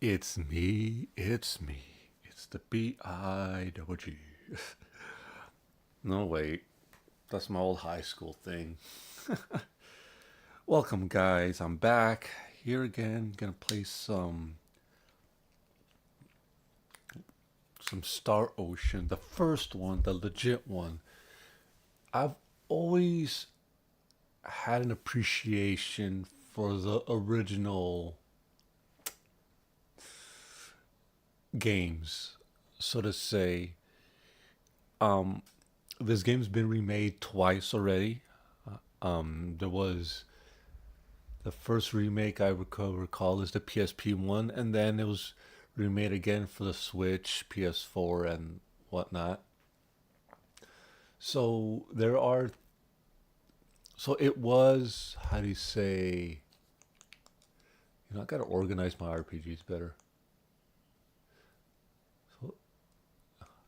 It's me, it's me. It's the B-I-double-G. No, wait. That's my old high school thing. Welcome, guys. I'm back here again. Gonna play some Star Ocean. The first one, the legit one. I've always had an appreciation for the original games, so to say. Um, this game's been remade twice already. There was the first remake I recall is the PSP one, and then it was remade again for the Switch, PS4, and whatnot. So there are. So it was. How do you say? I gotta organize my RPGs better. So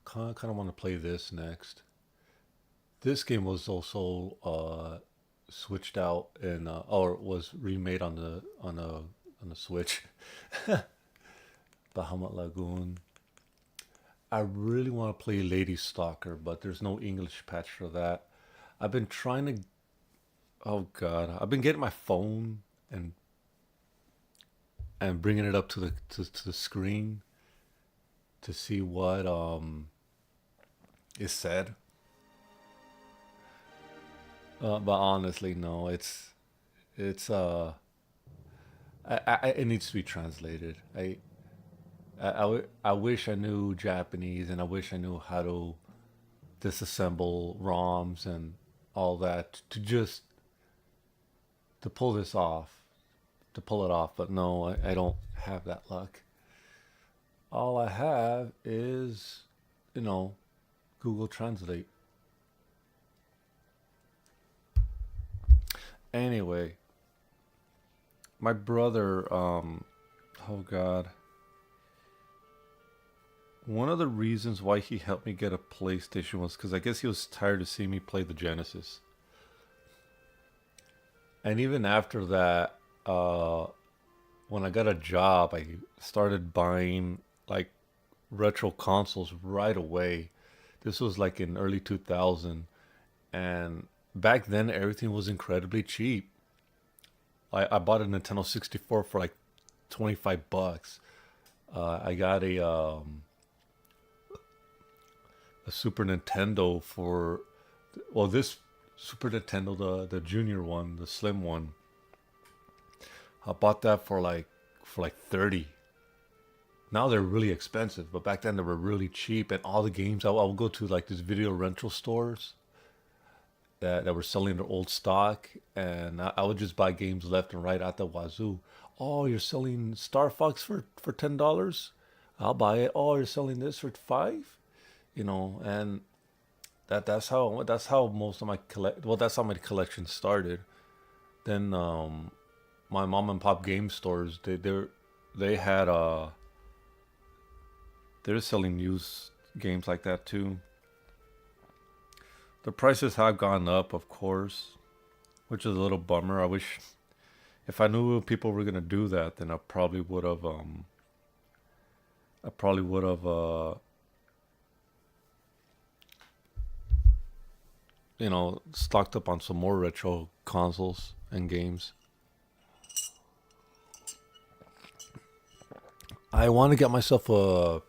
kind of want to play this next. This game was also switched out and or was remade on the Switch. Bahamut Lagoon. I really want to play Lady Stalker, but there's no English patch for that. I've been trying to. Oh God, I've been getting my phone and bringing it up to to the screen to see what is said. But honestly, no, it's it needs to be translated. I wish I knew Japanese, and I wish I knew how to disassemble ROMs and all that to just to pull this off, to pull it off. But no, I don't have that luck. All I have is, you know, Google Translate. Anyway, my brother, oh God, one of the reasons why he helped me get a PlayStation was because I guess he was tired of seeing me play the Genesis. And even after that, when I got a job, I started buying like retro consoles right away. This was like in early 2000, and back then everything was incredibly cheap. I bought a Nintendo 64 for like 25 bucks. I got a Super Nintendo for, well, this Super Nintendo, the junior one, the slim one. I bought that for like 30. Now they're really expensive, but back then they were really cheap. And all the games, I would go to like these video rental stores that were selling their old stock, and I would just buy games left and right at the wazoo. Oh, you're selling Star Fox for $10? I'll buy it. Oh, you're selling this for five? And that's how most of my collect. Well, that's how my collection started. Then my mom and pop game stores they had they're selling used games like that too. The prices have gone up, of course, which is a little bummer. I wish if I knew people were gonna do that, then I probably would have stocked up on some more retro consoles and games. I want to get myself a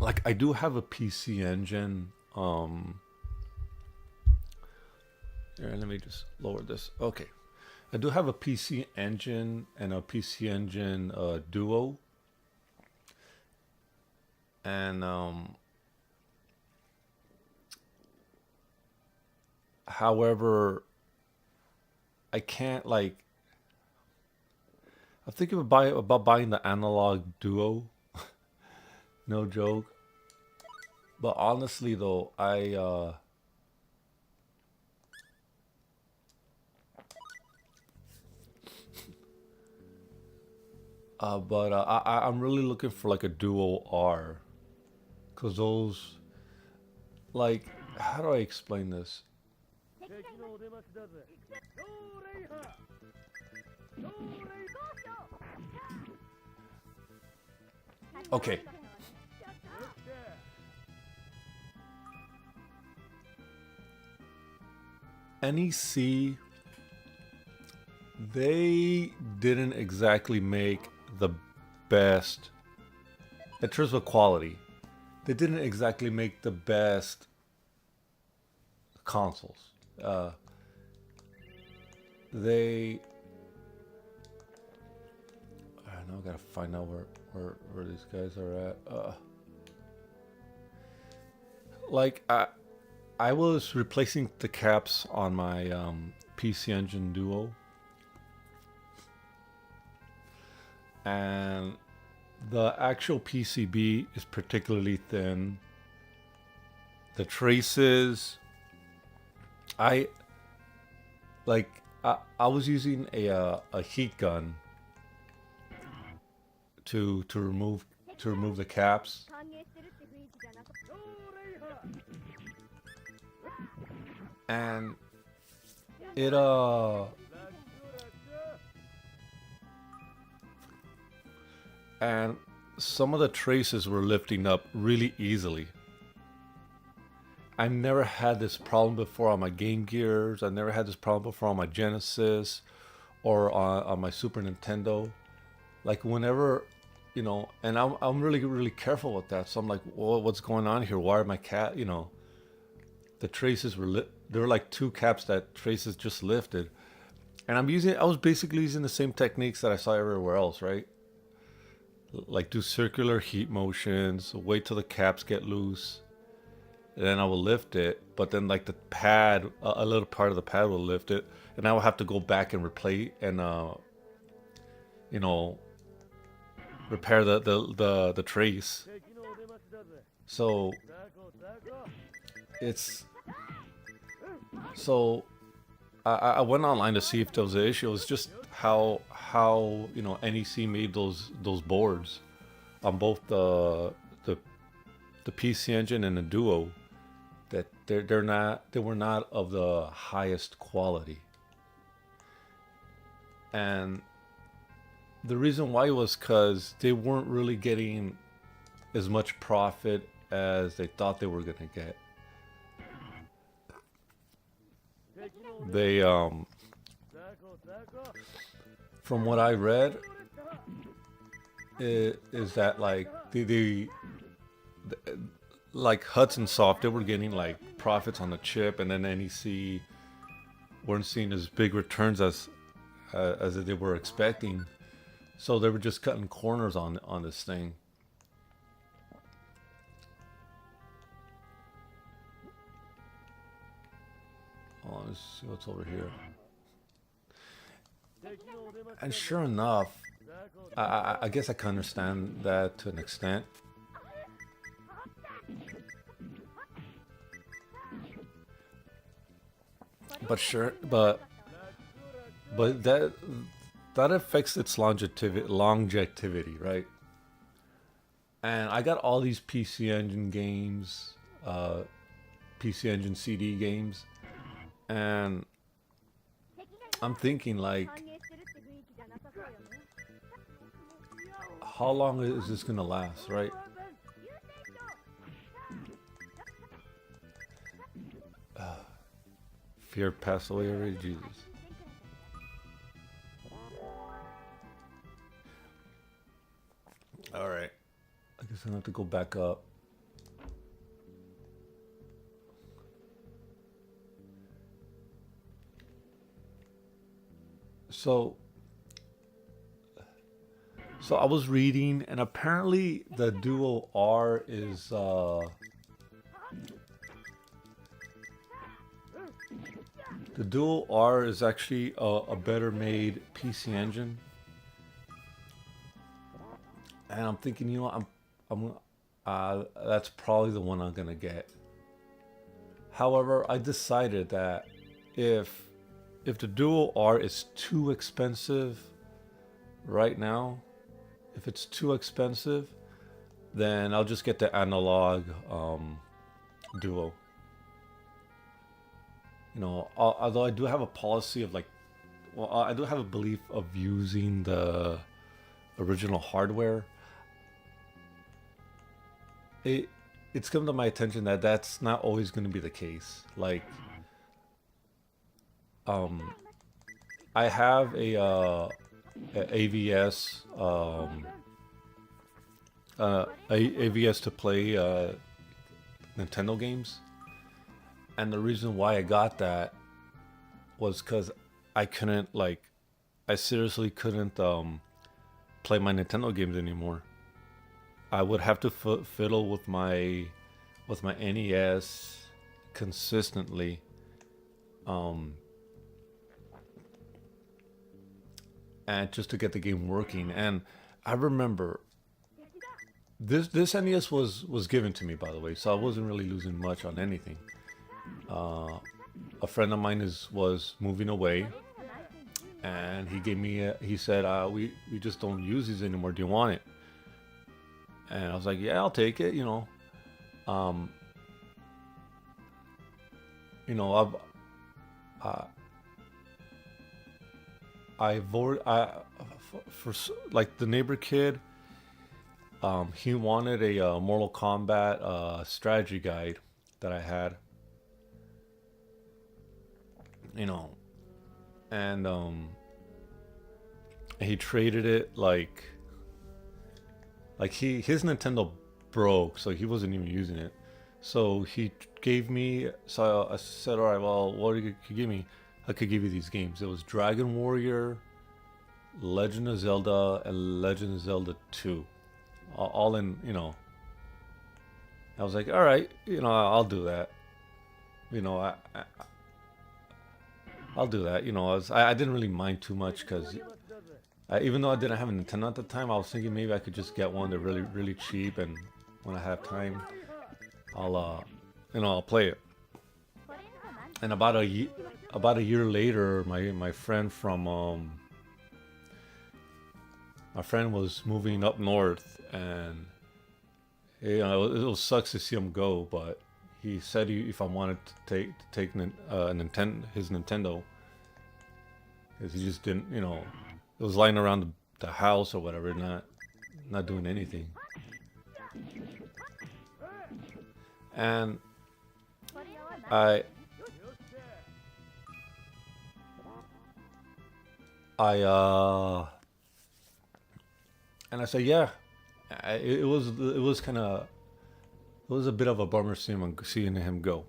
like I do have a PC Engine. Here, let me just lower this. Okay, I do have a PC Engine and a PC Engine Duo, and however, I can't like. I'm thinking about buying the Analog Duo. No joke. But honestly, though, I'm really looking for like a Duo R, cause those like how do I explain this? Okay. NEC, they didn't exactly make the best in terms of quality. They didn't exactly make the best consoles. Uh, they, I don't know. I gotta find out where these guys are at. Like I was replacing the caps on my PC Engine Duo, and the actual PCB is particularly thin. The traces, I like. I was using a heat gun to remove the caps, and it and some of the traces were lifting up really easily. I never had this problem before on my Game Gears. I never had this problem before on my Genesis or on my Super Nintendo. Like whenever, and I'm really really careful with that. So I'm like, well, what's going on here? Why are my the traces were lit? There were like two caps that traces just lifted, and I was basically using the same techniques that I saw everywhere else, right? Like do circular heat motions, wait till the caps get loose, and then I will lift it. But then like the pad, a little part of the pad will lift it, and I will have to go back and replay and you know, repair the trace. So it's so I went online to see if there was an issue. It was just how NEC made those boards on both the PC Engine and the Duo, that they were not of the highest quality. And the reason why was because they weren't really getting as much profit as they thought they were gonna get. They from what I read, is that like like Hudson Soft, they were getting like profits on the chip, and then NEC weren't seeing as big returns as they were expecting. So they were just cutting corners on this thing. Oh, let's see what's over here. And sure enough, I guess I can understand that to an extent. But sure, but that affects its longevity, right? And I got all these PC Engine games, PC Engine CD games, and I'm thinking like, how long is this gonna last, right? Fear passed away already, Jesus. All right, I guess I have to go back up. So I was reading, and apparently the Duo R is the Duo R is actually a better made PC Engine. And I'm thinking, that's probably the one I'm gonna get. However, I decided that if the Duo R is too expensive right now, if it's too expensive, then I'll just get the analog Duo. Although I do have a policy of like, well, I do have a belief of using the original hardware. it it's come to my attention that that's not always going to be the case. Like, um, I have a AVS AVS to play Nintendo games, and the reason why I got that was because I couldn't like I seriously couldn't play my Nintendo games anymore. I would have to fiddle with my NES consistently, um, and just to get the game working. And I remember this NES was given to me, by the way, so I wasn't really losing much on anything. Uh, a friend of mine is was moving away, and he gave me he said, we just don't use these anymore. Do you want it? And I was like, yeah, I'll take it. Um, I've uh, I've already, like the neighbor kid. He wanted a Mortal Kombat strategy guide that I had, you know, and he traded it like his Nintendo broke, so he wasn't even using it. So he gave me. So I said, "All right, well, what could you give me? I could give you these games." It was Dragon Warrior, Legend of Zelda, and Legend of Zelda 2, all in. I was like, "All right, I'll do that." You know, I'll do that. I didn't really mind too much because even though I didn't have a Nintendo at the time, I was thinking maybe I could just get one that's really really cheap, and when I have time, I'll I'll play it. And about a year later, my friend from my friend was moving up north, and it sucks to see him go, but he said if I wanted to take his Nintendo, because he just didn't, it was lying around the house or whatever, not doing anything. And I I and I said, yeah. It was kind of it was a bit of a bummer seeing him go,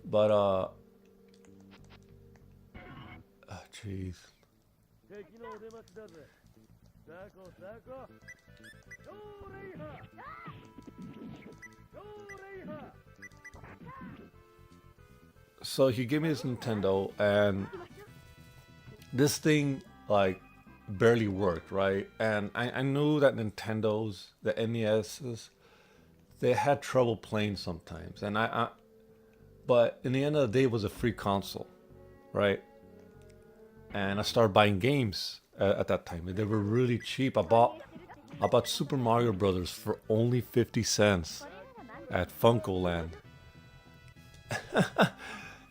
but jeez. So he gave me his Nintendo, and this thing like barely worked, right? And I knew that the NES's, they had trouble playing sometimes, and but in the end of the day, it was a free console, right? And I started buying games at that time. They were really cheap. I bought Super Mario Brothers for only 50 cents at Funko Land.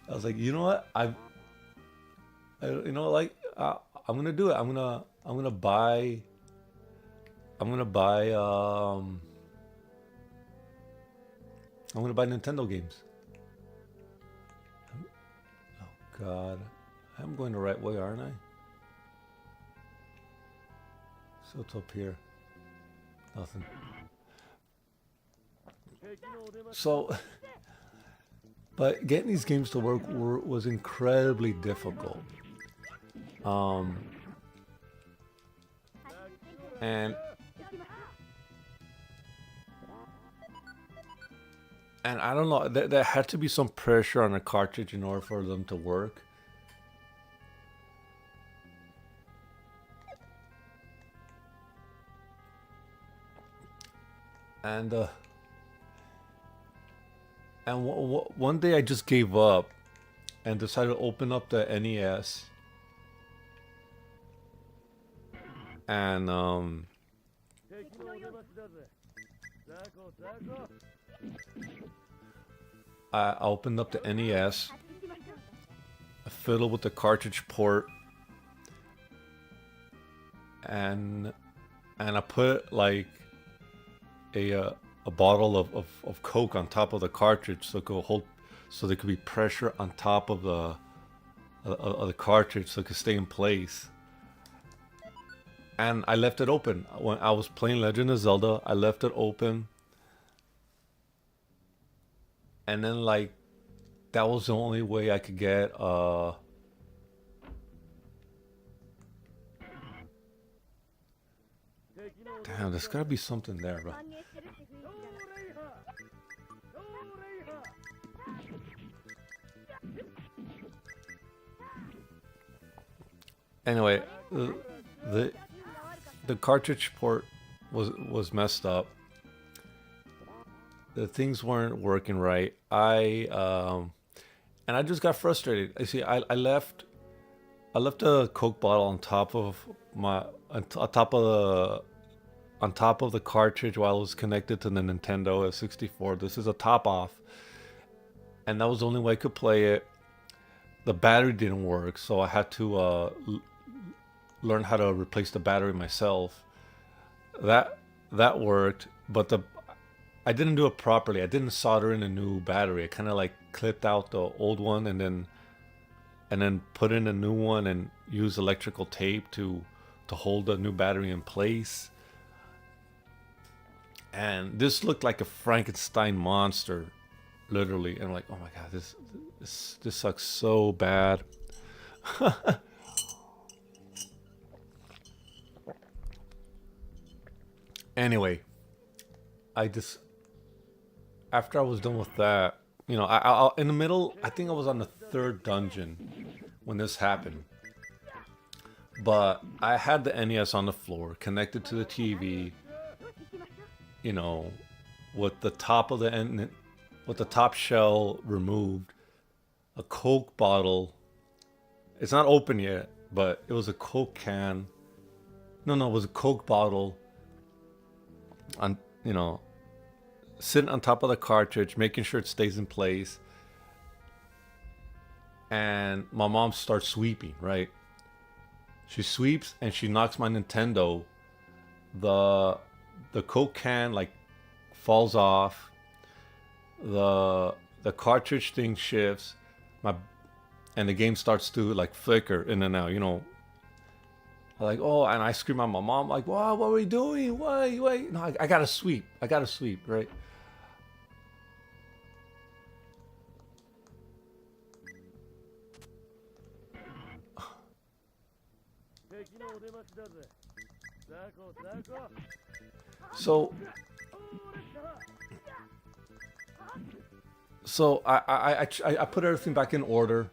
I was like, you know what? Like I'm gonna do it. I'm gonna buy I'm gonna buy Nintendo games. Oh God, I'm going the right way, aren't I? So it's up here. Nothing. So, but getting these games to work was incredibly difficult. Um, and and I don't know. There had to be some pressure on the cartridge in order for them to work. And one day I just gave up and decided to open up the NES, and I opened up the NES, fiddled with the cartridge port, and I put like a a bottle of Coke on top of the cartridge so it could hold, so there could be pressure on top of the cartridge so it could stay in place. And I left it open when I was playing Legend of Zelda. I left it open, and then like that was the only way I could get damn, there's gotta be something there, bro. Anyway, the the cartridge port was messed up. The things weren't working right. And I just got frustrated. I see. I left a Coke bottle on top of my on top of the cartridge while it was connected to the Nintendo 64. This is a top off, and that was the only way I could play it. The battery didn't work, so I had to learn how to replace the battery myself. That worked, but the I didn't do it properly. I didn't solder in a new battery. I kind of like clipped out the old one and then put in a new one and use electrical tape to hold the new battery in place. And this looked like a Frankenstein monster, literally. And I'm like, oh my god, this sucks so bad. Anyway, I just after I was done with that, you know, I in the middle, I think I was on the third dungeon when this happened. But I had the NES on the floor, connected to the TV, you know, with the top of with the top shell removed, a Coke bottle. It's not open yet, but it was a Coke can. No, it was a Coke bottle on, you know, sitting on top of the cartridge, making sure it stays in place. And my mom starts sweeping, right? She sweeps and she knocks my Nintendo. The Coke can like falls off. The cartridge thing shifts. My and the game starts to like flicker in and out, you know. Like, oh, and I scream at my mom, like, wow, what are we doing? Wait. No, I gotta sweep. I gotta sweep, right? So, I put everything back in order,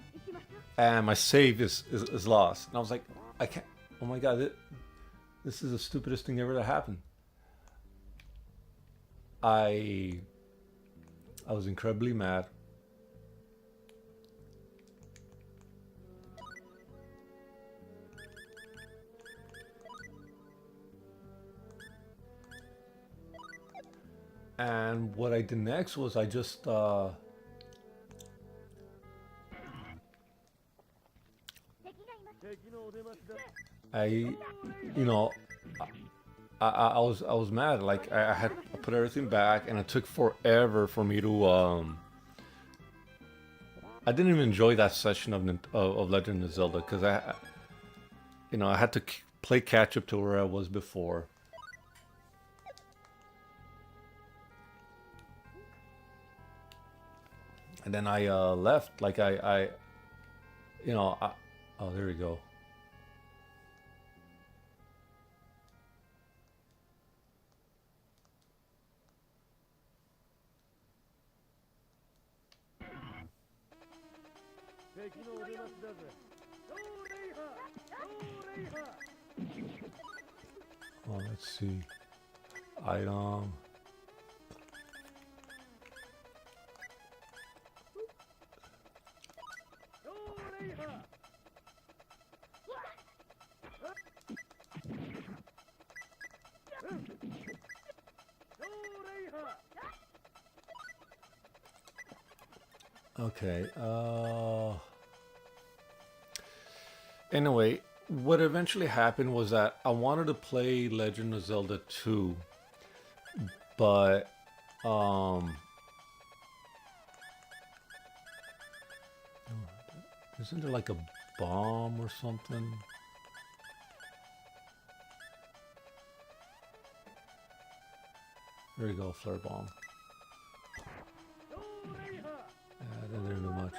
and my save is lost. And I was like, I can't. Oh my god, this is the stupidest thing ever to happen. I I was incredibly mad. And what I did next was I just I you know I was mad. Like I had I put everything back, and it took forever for me to I didn't even enjoy that session of Legend of Zelda because I had to play catch up to where I was before. And then I left. Like I you know I, oh, there we go. Oh, let's see. Item. Okay. Anyway, what eventually happened was that I wanted to play Legend of Zelda 2, but Um, isn't there like a bomb or something? There you go, flare bomb. That didn't do much.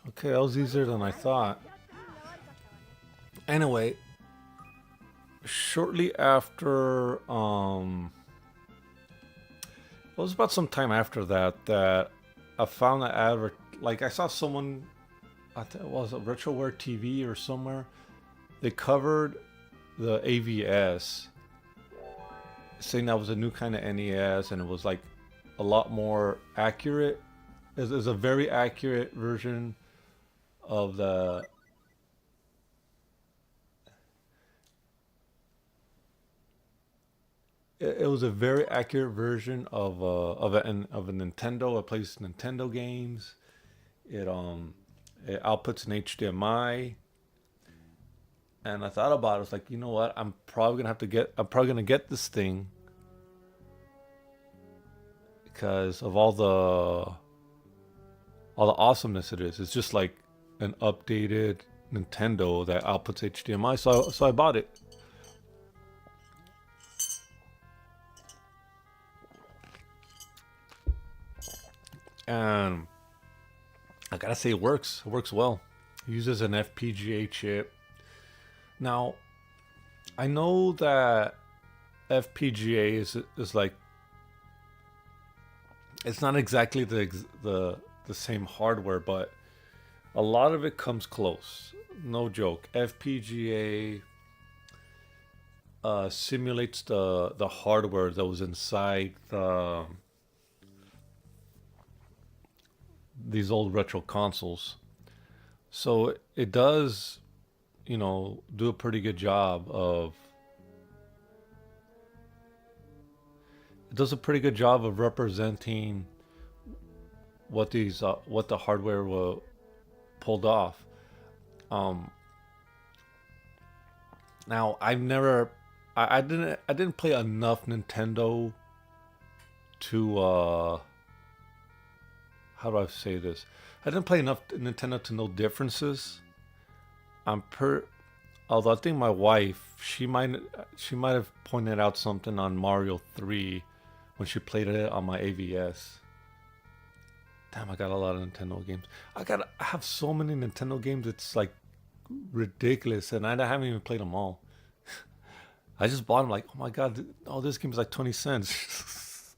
Okay, that was easier than I thought. Anyway, shortly after, it was about some time after that I found an advert. Like I saw someone, I think it was a Retroware TV or somewhere. They covered the AVS, saying that was a new kind of NES, and it was like a lot more accurate. It's a very accurate version of the. It was a very accurate version of a Nintendo. It plays Nintendo games. It outputs an HDMI. And I thought about it. I was like, you know what? I'm probably gonna get this thing because of all the awesomeness it is. It's just like an updated Nintendo that outputs HDMI. So I bought it. And I gotta say, it works. It works well. It uses an FPGA chip. Now, I know that FPGA is like it's not exactly the same hardware, but a lot of it comes close. No joke. FPGA simulates the hardware that was inside these old retro consoles. So it does, do a pretty good job of. It does a pretty good job of representing what the hardware pulled off. Um, Now I didn't play enough Nintendo to how do I say this? I didn't play enough Nintendo to know differences. I'm per Although I think my wife, she might have pointed out something on Mario 3 when she played it on my AVS. Damn, I got a lot of Nintendo games. I have so many Nintendo games. It's like ridiculous, and I haven't even played them all. I just bought them like, oh my god, oh this game is like 20 cents.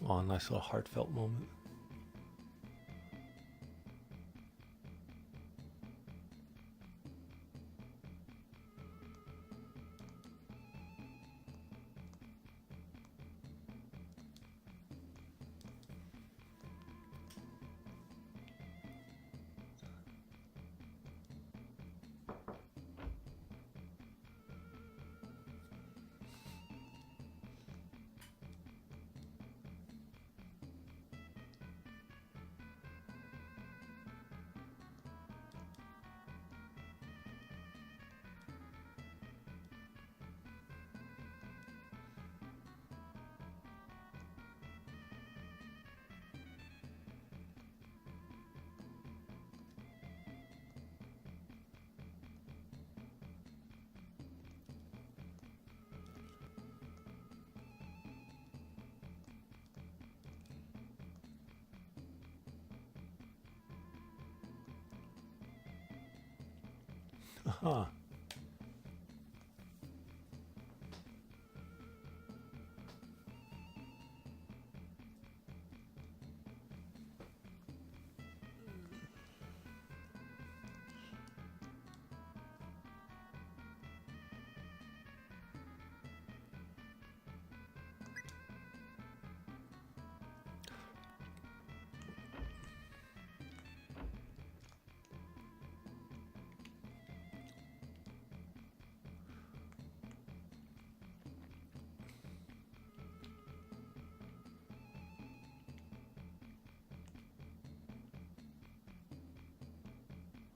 Oh, nice little heartfelt moment. Huh.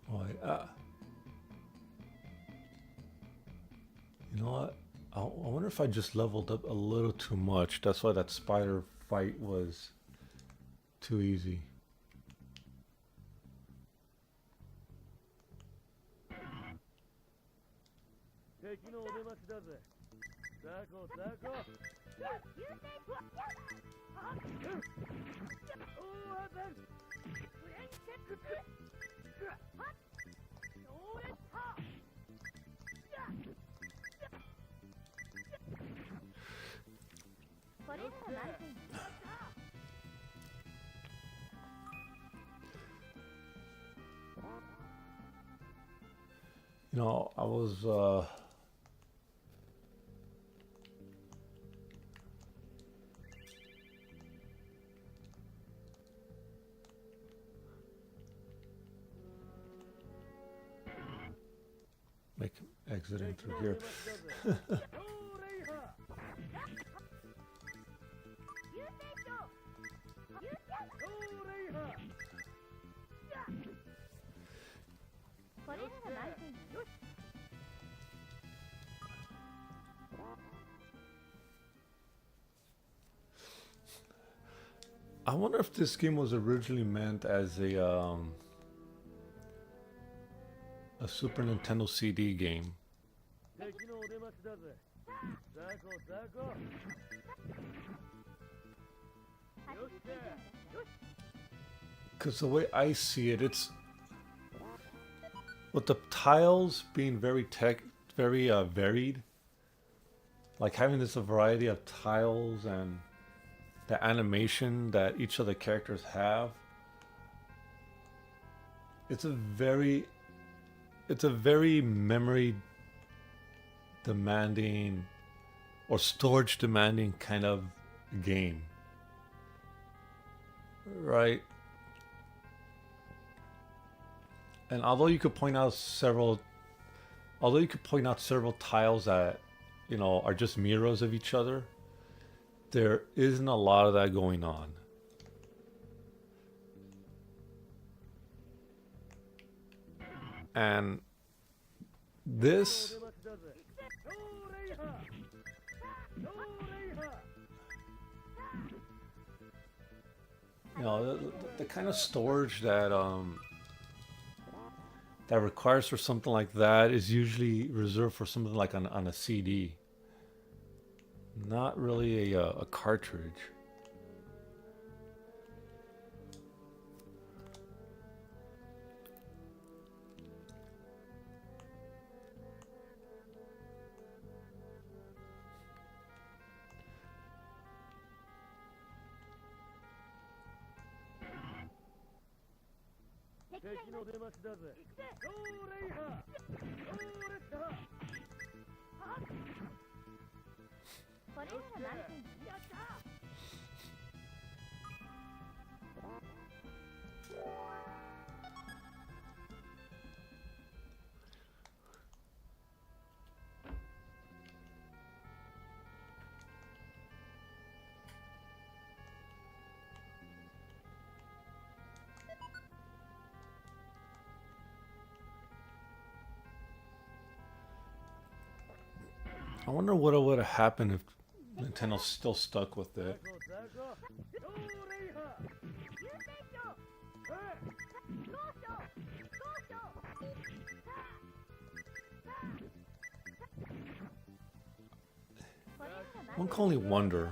Oh, you know what? I wonder if I just leveled up a little too much. That's why that spider fight was too easy. You know, I was like exiting through here. I wonder if this game was originally meant as a Super Nintendo CD game. Because the way I see it, it's with the tiles being very varied, like having this variety of tiles and the animation that each of the characters have. It's a very memory demanding or storage demanding kind of game, right? And although you could point out several tiles that, you know, are just mirrors of each other, there isn't a lot of that going on. And this, you know, the kind of storage that that requires for something like that is usually reserved for something like on a CD, not really a cartridge. 敵の出待ちだぜ。ローレイハー。ローレッター。これなら満点。やった。 I wonder what would have happened if Nintendo's still stuck with it. これなら満点。 One can only wonder.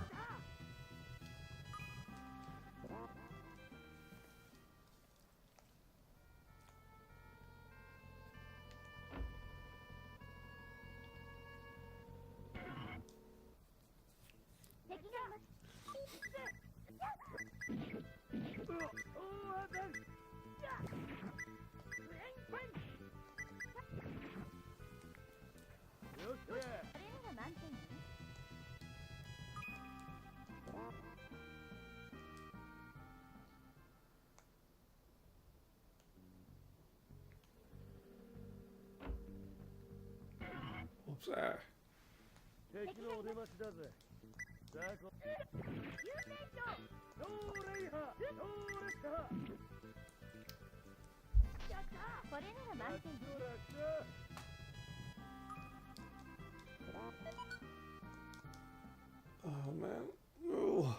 これなら満点。 What's that? 敵のお出待ちだぜ。ザコ。ローレイハー。ローレッター。やった。これなら満点。 Oh man. No.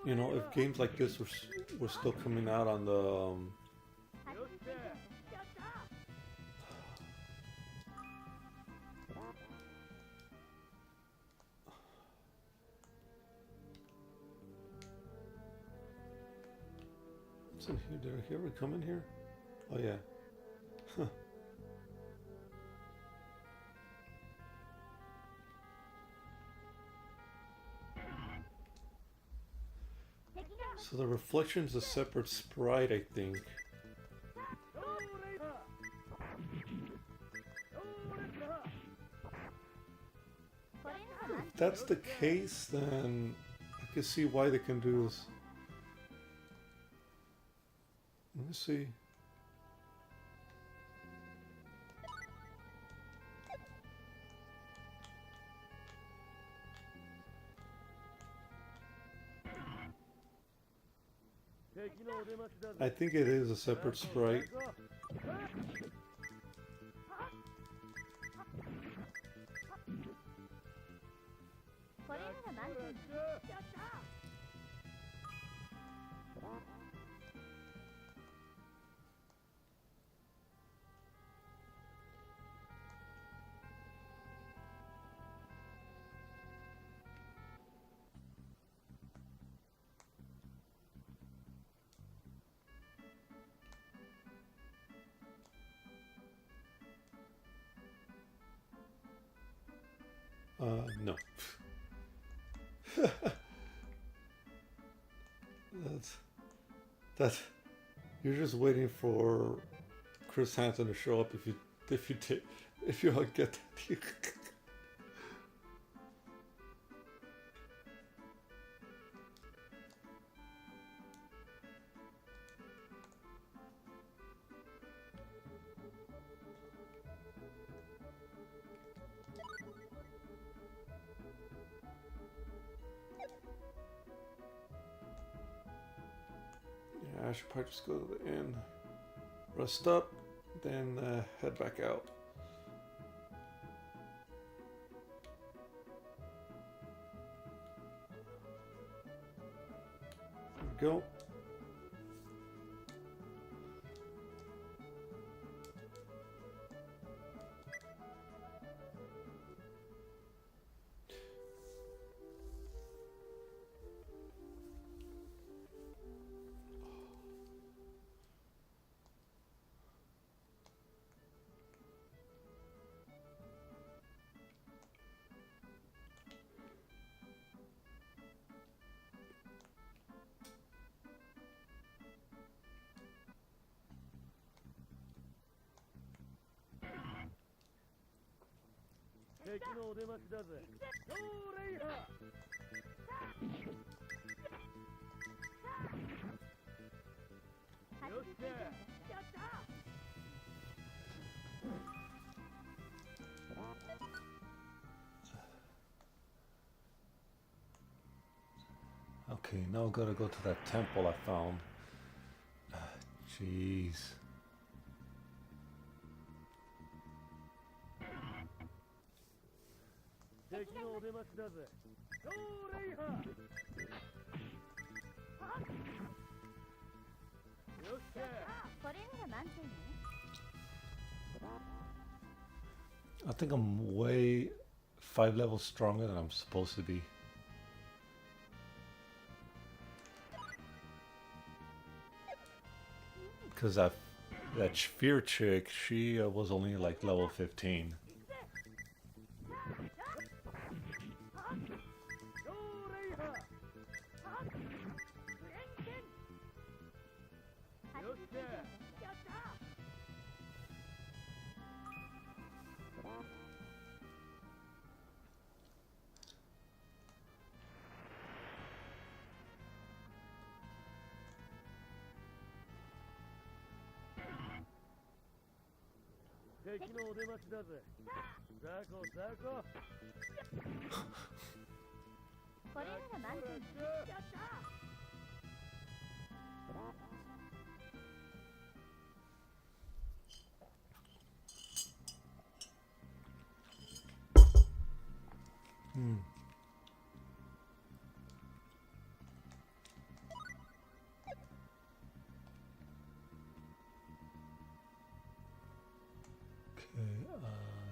You know, if games like this were still coming out on the what's in here? Did I ever come in here? Oh yeah. Huh. So the reflection's a separate sprite, I think. If that's the case, then I can see why they can do this. Let me see. I think it is a separate sprite. No. That's you're just waiting for Chris Hansen to show up if you don't get that. I should probably just go to the inn, rest up, then head back out. There we go. 敵のお出ましだぜ。超レイハー。よっしゃ。やった。 Okay, now I gotta go to that temple I found. Jeez. I think I'm way 5 levels stronger than I'm supposed to be. Because that fear chick, she was only like level 15.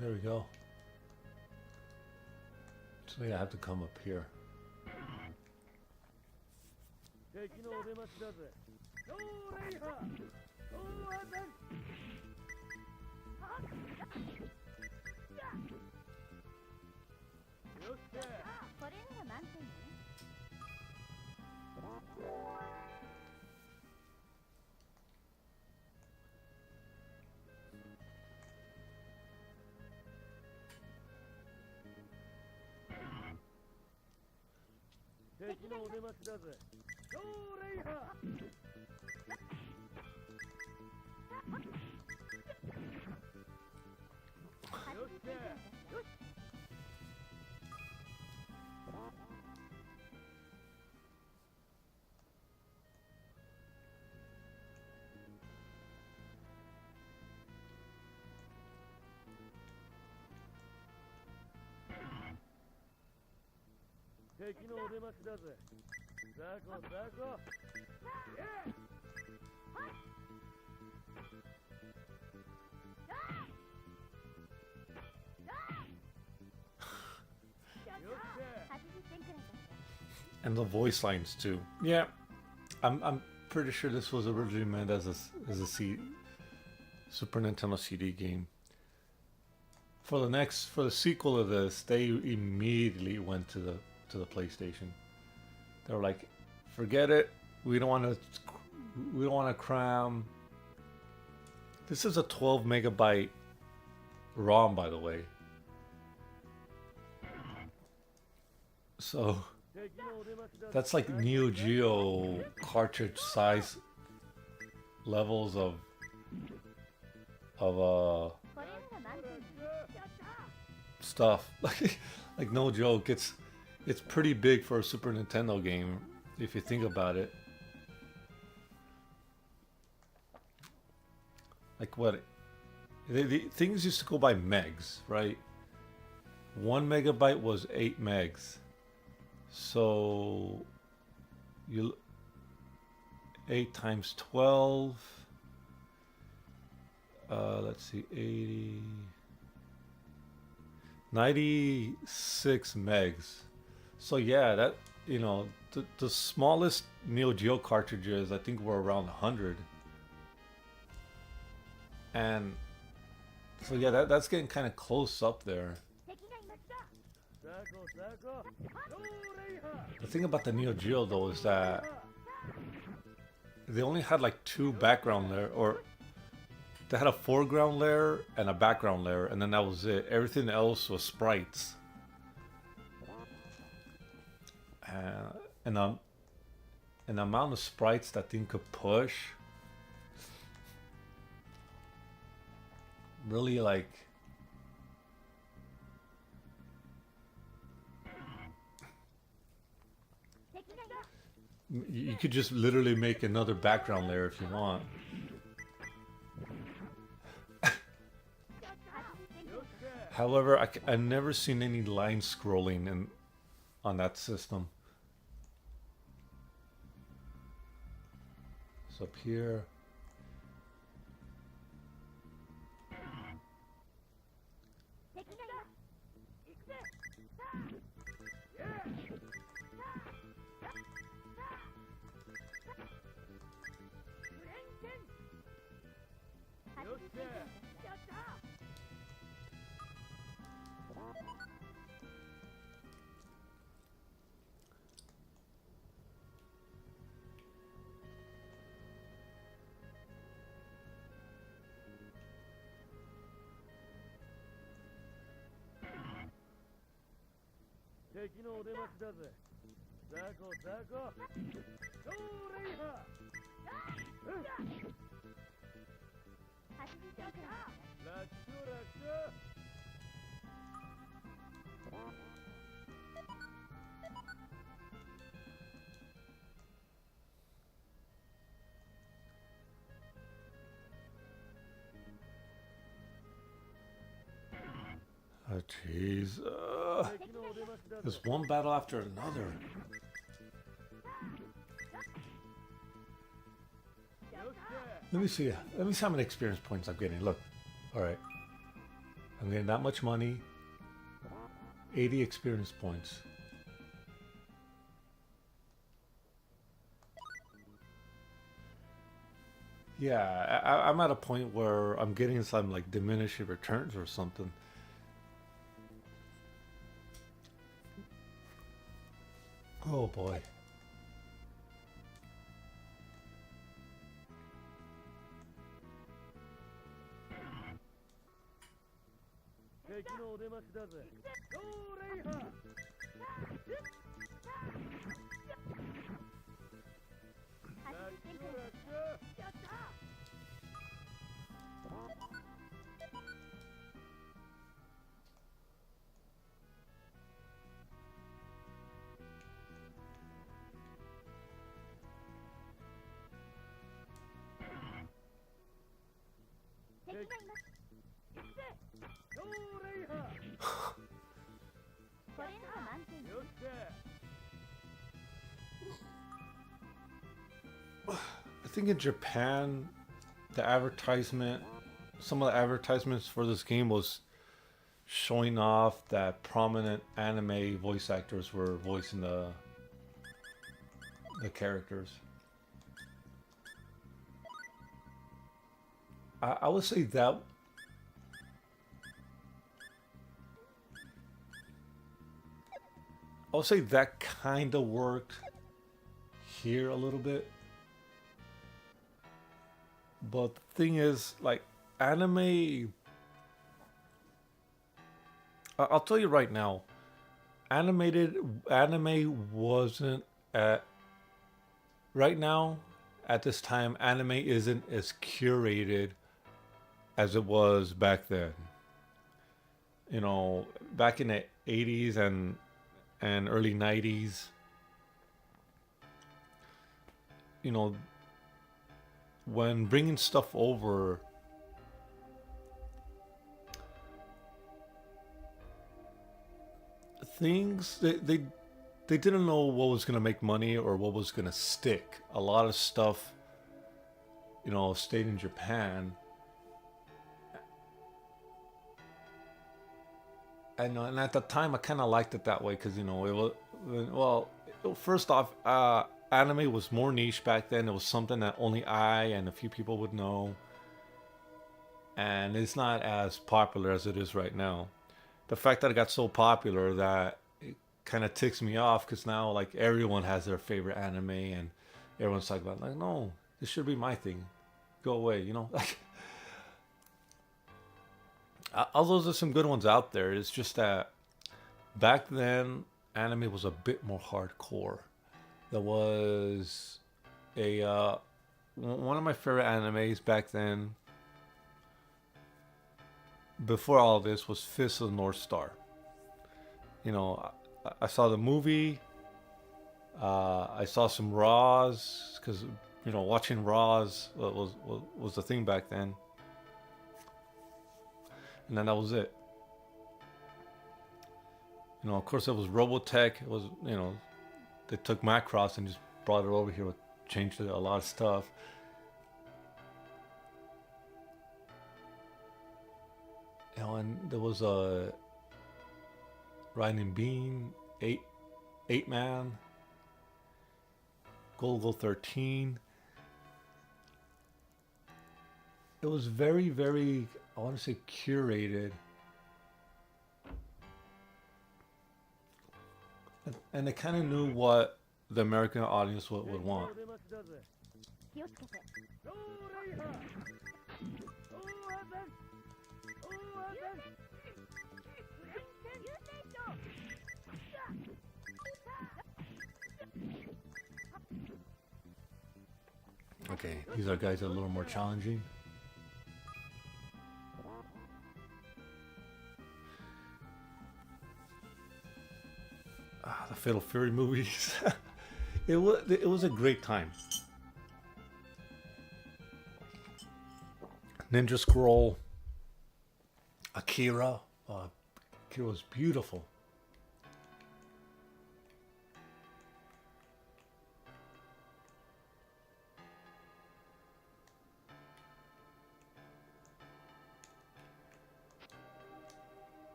There we go. So yeah, I have to come up here. And the voice lines too. Yeah, I'm pretty sure this was originally meant as a Super Nintendo CD game. For the sequel of this, they immediately went to the PlayStation. They were like, forget it. We don't want to cram. This is a 12 megabyte ROM, by the way. So that's like Neo Geo cartridge size levels of stuff. Like no joke, it's pretty big for a Super Nintendo game if you think about it. Like what? The things used to go by megs, right? 1 megabyte was 8 megs. So 8 times 12. Let's see, 80. 96 megs. So yeah, that, you know, the smallest Neo Geo cartridges I think were around 100. And so yeah, that's getting kind of close up there. The thing about the Neo Geo though is that they only had like 2 background there, or they had a foreground layer and a background layer, and then that was it. Everything else was sprites. And the amount of sprites that thing could push, really like. You could just literally make another background layer if you want. However, I've never seen any line scrolling on that system. So up here. Oh jeez. There's one battle after another. Let me see how many experience points I'm getting. Look. Alright. I'm getting that much money. 80 experience points. Yeah, I'm at a point where I'm getting some like diminishing returns or something. Oh boy. I think in Japan, the advertisement, some of the advertisements for this game was showing off that prominent anime voice actors were voicing the characters. I would say that kind of worked here a little bit. But the thing is, like, anime... I'll tell you right now, anime wasn't at... Right now, at this time, anime isn't as curated as it was back then. You know, back in the 80s and early 90s, you know, when bringing stuff over, things they didn't know what was going to make money or what was going to stick. A lot of stuff, you know, stayed in Japan. And at the time, I kind of liked it that way because, you know, it was, well, first off, anime was more niche back then. It was something that only I and a few people would know. And it's not as popular as it is right now. The fact that it got so popular that it kind of ticks me off because now, like, everyone has their favorite anime and everyone's talking about, like, no, this should be my thing. Go away, you know? Like, Although there's some good ones out there, it's just that back then anime was a bit more hardcore. There was a one of my favorite animes back then. Before all this was Fist of the North Star. You know, I saw the movie. I saw some Raws because watching Raws was the thing back then, and then that was it. Of course, it was Robotech. It was they took Macross and just brought it over here with changed a lot of stuff. And there was a Riding Bean, eight man, Golgo 13. It was very, very, I want to say, curated. And they kind of knew what the American audience would want. 出待ちだぜ。気をつけて。ローレイハー。大技。大技。Okay, these are guys that are a little more challenging. The Fatal Fury movies. It was a great time. Ninja Scroll, Akira. Akira was beautiful.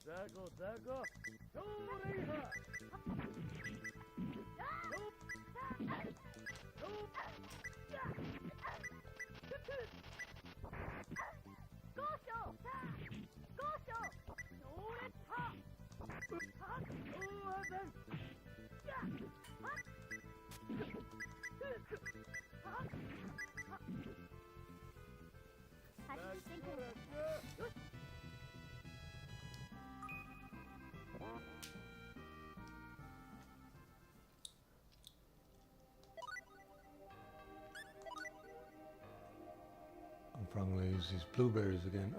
Zago, Zago. Low Reiha. I'm probably gonna use these blueberries again.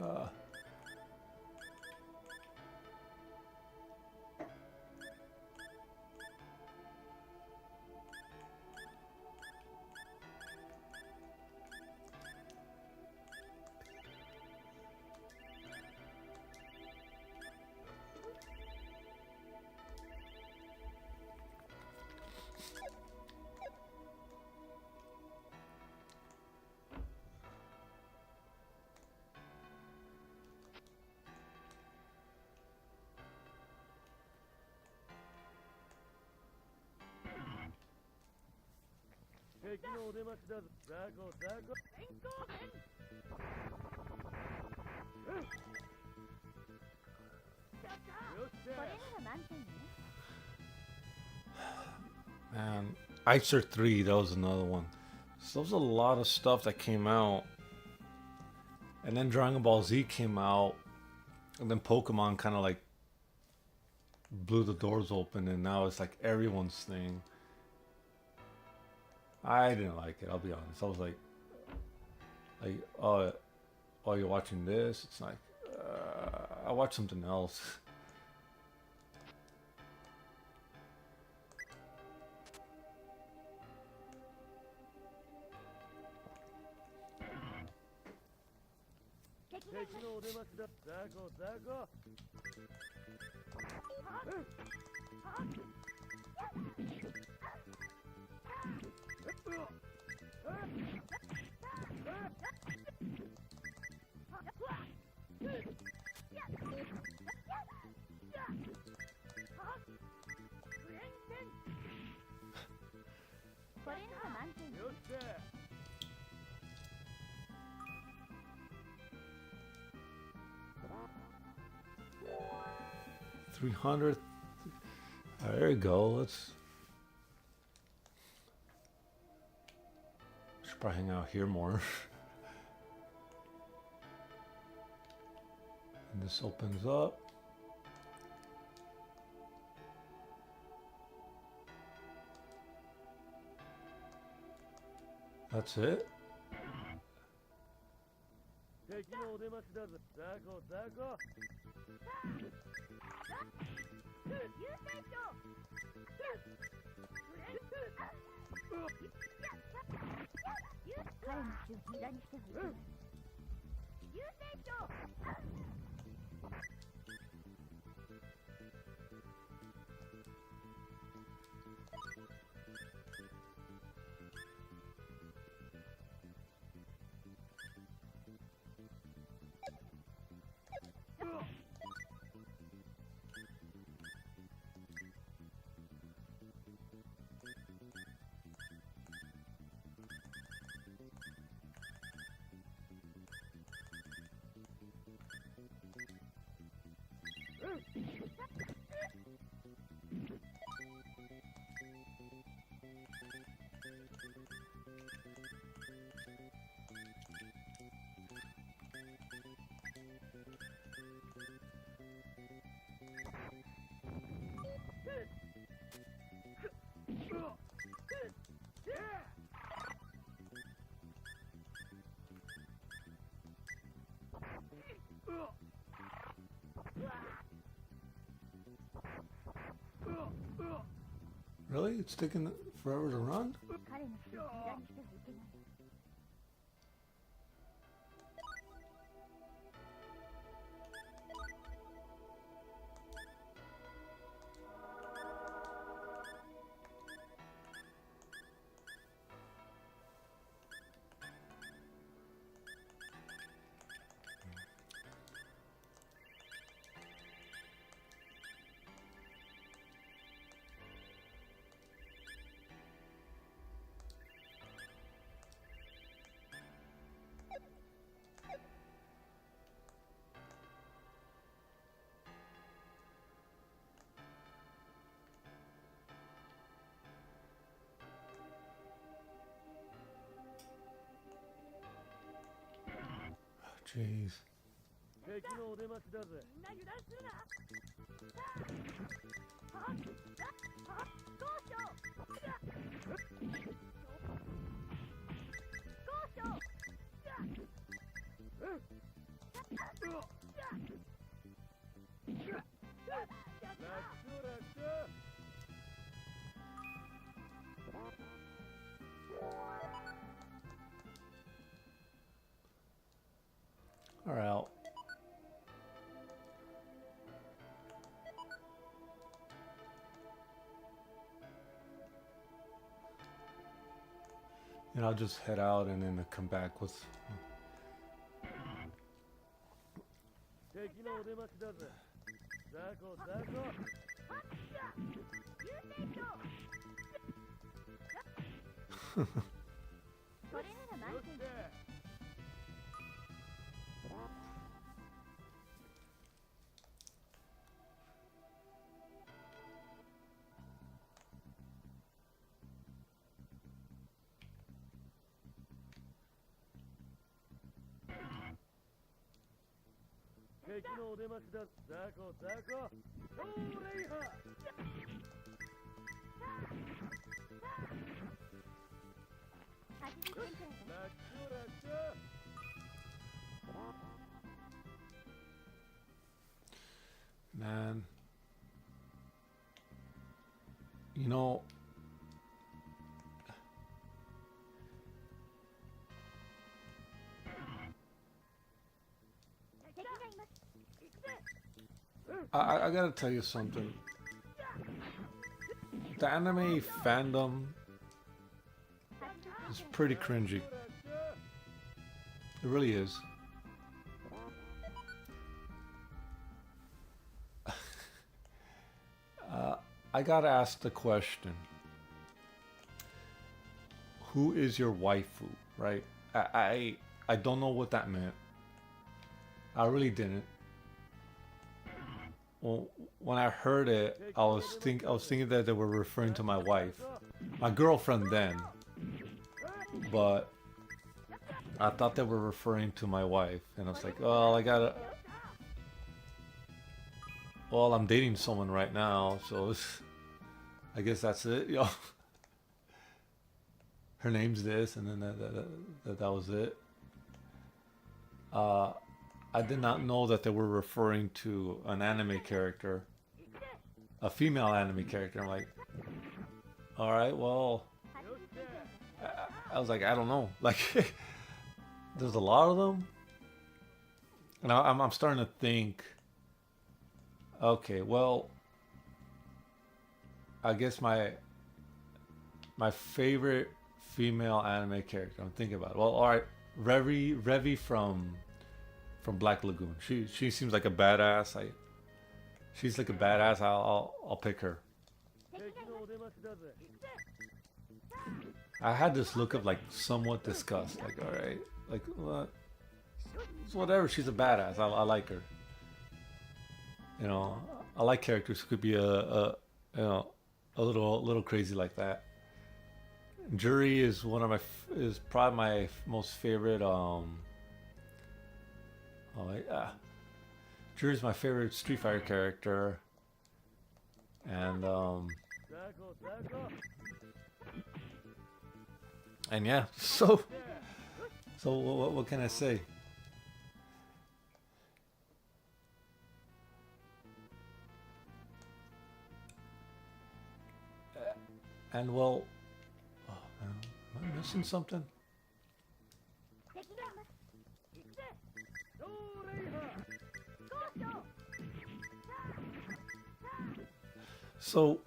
Zago, Zago. Man, Icer 3, that was another one. So there was a lot of stuff that came out. And then Dragon Ball Z came out. And then Pokemon kind of like blew the doors open. And now it's like everyone's thing. I didn't like it, I'll be honest. I was like, oh, you're watching this? It's like, I watch something else. Zago, Zago. Yoshi. 300. There you go. Let's. Should probably hang out here more. And this opens up. That's it? 敵のお出ましだぜ。ザコザコ。優勢長彼の血を無駄にしてはいけない優勢長Really? It's taking forever to run? 彼の血を無駄にしてはいけない Jeez. 敵のお出ましだぜ。みんな油断するなはっゴーショゴーショ All right. Out. And I'll just head out and then come back with. 敵のお出ましだぜ。ザコザコ。優勢長これなら満点 敵のお出ましだ。ザコザコ。超レイハー。80点くらいだラックラック。Man. You know. I gotta tell you something. The anime fandom is pretty cringy. It really is. I gotta ask the question. Who is your waifu, right? I don't know what that meant. I really didn't. Well, when I heard it, I was thinking that they were referring to my wife, my girlfriend then. But I thought they were referring to my wife, and I was like, well, I gotta well, I'm dating someone right now, so I guess that's it. You know, her name's this, and then that was it. Uh, I did not know that they were referring to an anime character, a female anime character. I'm like, all right, well, I was like, I don't know. Like, there's a lot of them, and I'm starting to think, okay, well, I guess my favorite female anime character. I'm thinking about it. Well, all right, Revi from Black Lagoon. She seems like a badass. She's like a badass. I'll pick her. 敵のお出ましだぜ I had this look of like somewhat disgust. Like, all right, like what? It's whatever. She's a badass. I like her. You know, I like characters who could be you know a little crazy like that. Jury is one of is probably my most favorite. Jury's my favorite Street Fighter character, and ザコザコ and yeah. So what can I say? And well, oh, am I missing something? 敵がいます 超レイハ ゴーショー So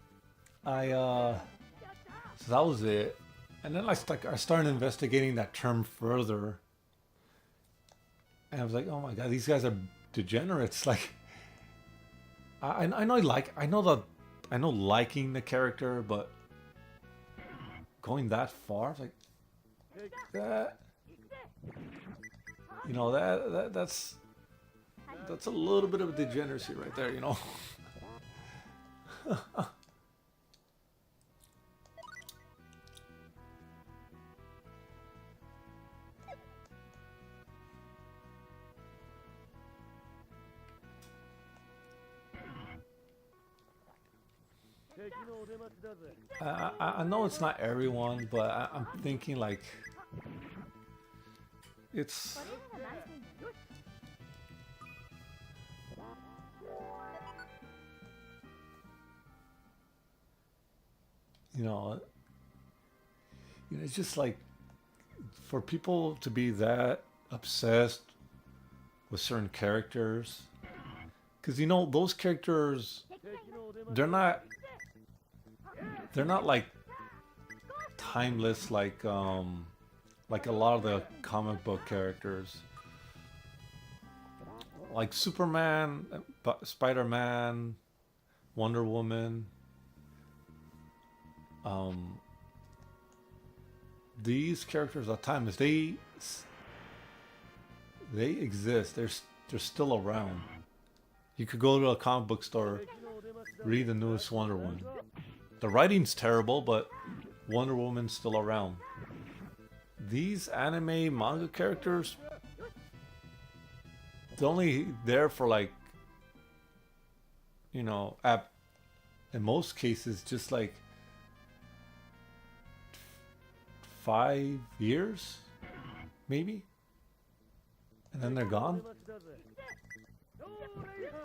so that was it, and then I started investigating that term further, and I was like, oh my god, these guys are degenerates. Like, I know liking the character, but going that far, it's like that, you know, that's a little bit of a degeneracy right there, you know. I know it's not everyone, but I'm thinking like it's これなら満点よし you know, it's just like for people to be that obsessed with certain characters, because you know those characters, they're not like timeless like a lot of the comic book characters, like Superman, Spider-Man, Wonder Woman. These characters are timeless. They exist. They're still around. You could go to a comic book store, read the newest Wonder Woman. The writing's terrible, but Wonder Woman's still around. These anime manga characters, they're only there for like, you know, in most cases, just like 5 years, maybe, and then they're gone. 超レイハ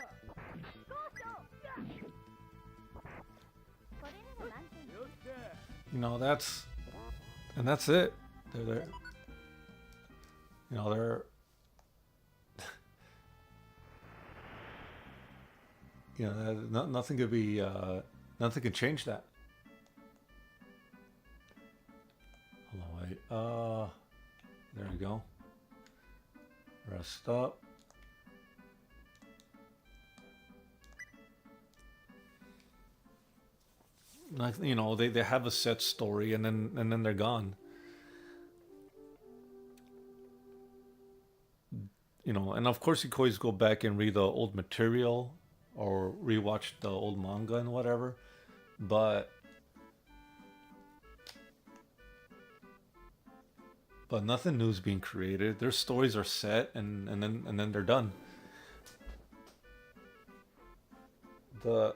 これなら満点 よっしゃ You know, that's it. They're there. You know, they're you know, nothing could be nothing could change that. Hold on, wait. There we go. Rest up. Like, you know, they have a set story, and then they're gone. You know, and of course you can always go back and read the old material or rewatch the old manga and whatever, but nothing new is being created. Their stories are set, and then they're done. The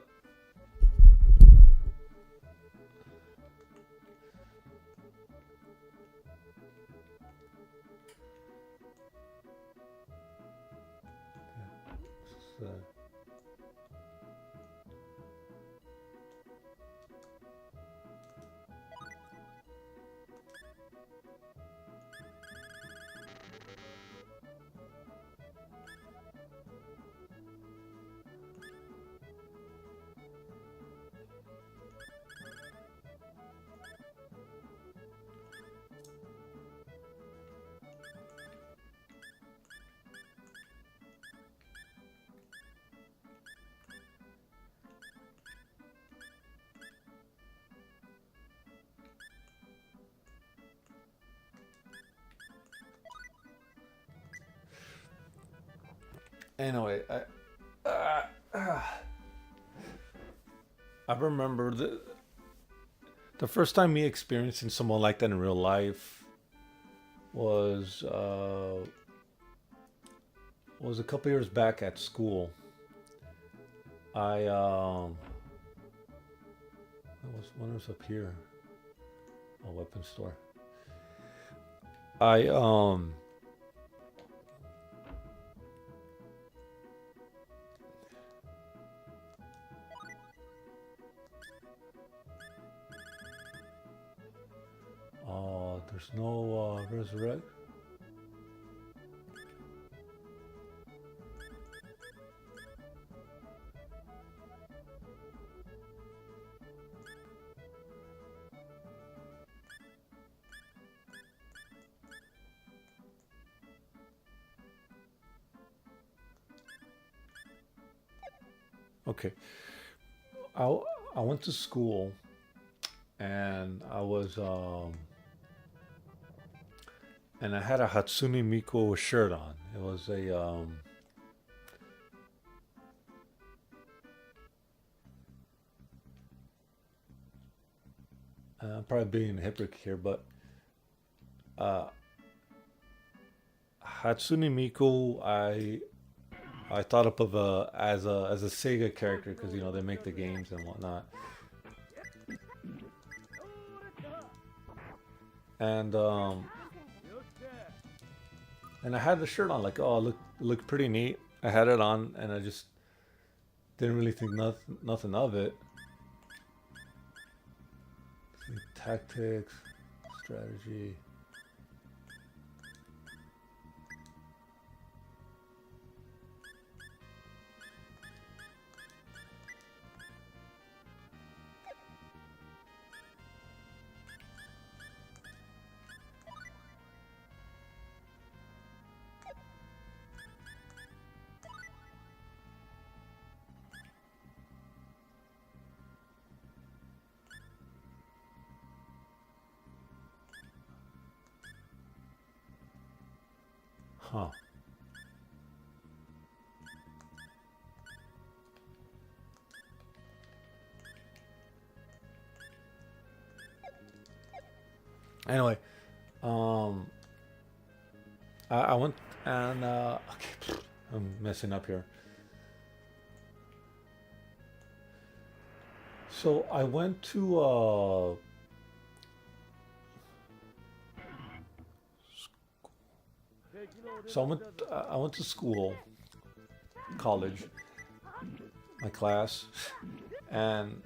anyway, I remember the first time me experiencing someone like that in real life was a couple years back at school. When I was up here, a weapon store. I there's no resurrect. Okay, I went to school and and I had a Hatsune Miku shirt on. It was a I'm probably being a hypocrite here, but uh, Hatsune Miku, I thought up of as a Sega character because you know they make the games and whatnot, and and I had the shirt on like, oh, look pretty neat. I had it on and I just didn't really think nothing of it. Tactics, strategy. Huh. Anyway, I went and okay, I'm messing up here. So I went to I went to school, college, my class, and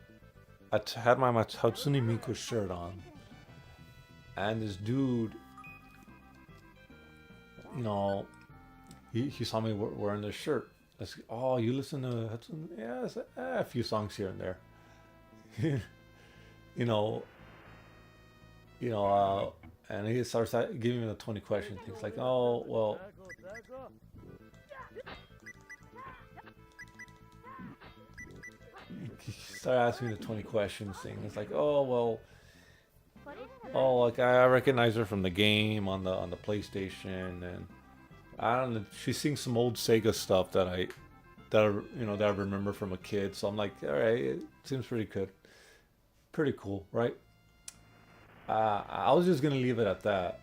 had my Hatsune Miku shirt on, and this dude, you know, he saw me wearing this shirt. I said, "Oh, you listen to Hatsune?" Yeah, I said, a few songs here and there. you know, and he starts giving me the 20 question things like, "Oh, well." He started asking me the 20 questions thing. It's like, "Oh, well." Oh, like I recognize her from the game on the PlayStation, and I don't know. She sings some old Sega stuff that I remember from a kid. So I'm like, all right, it seems pretty good, pretty cool, right? I was just gonna leave it at that,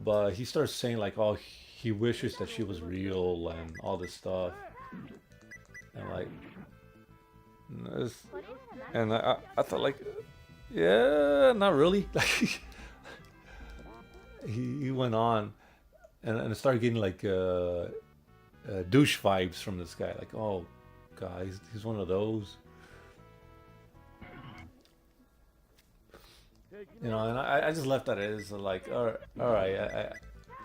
but he starts saying like, oh, he wishes that she was real and all this stuff. And like, this,これならand I thought like, yeah, not really. He went on, and I started getting like douche vibes from this guy. Like, oh, God, he's one of those. You know, and I just left that as like, all right,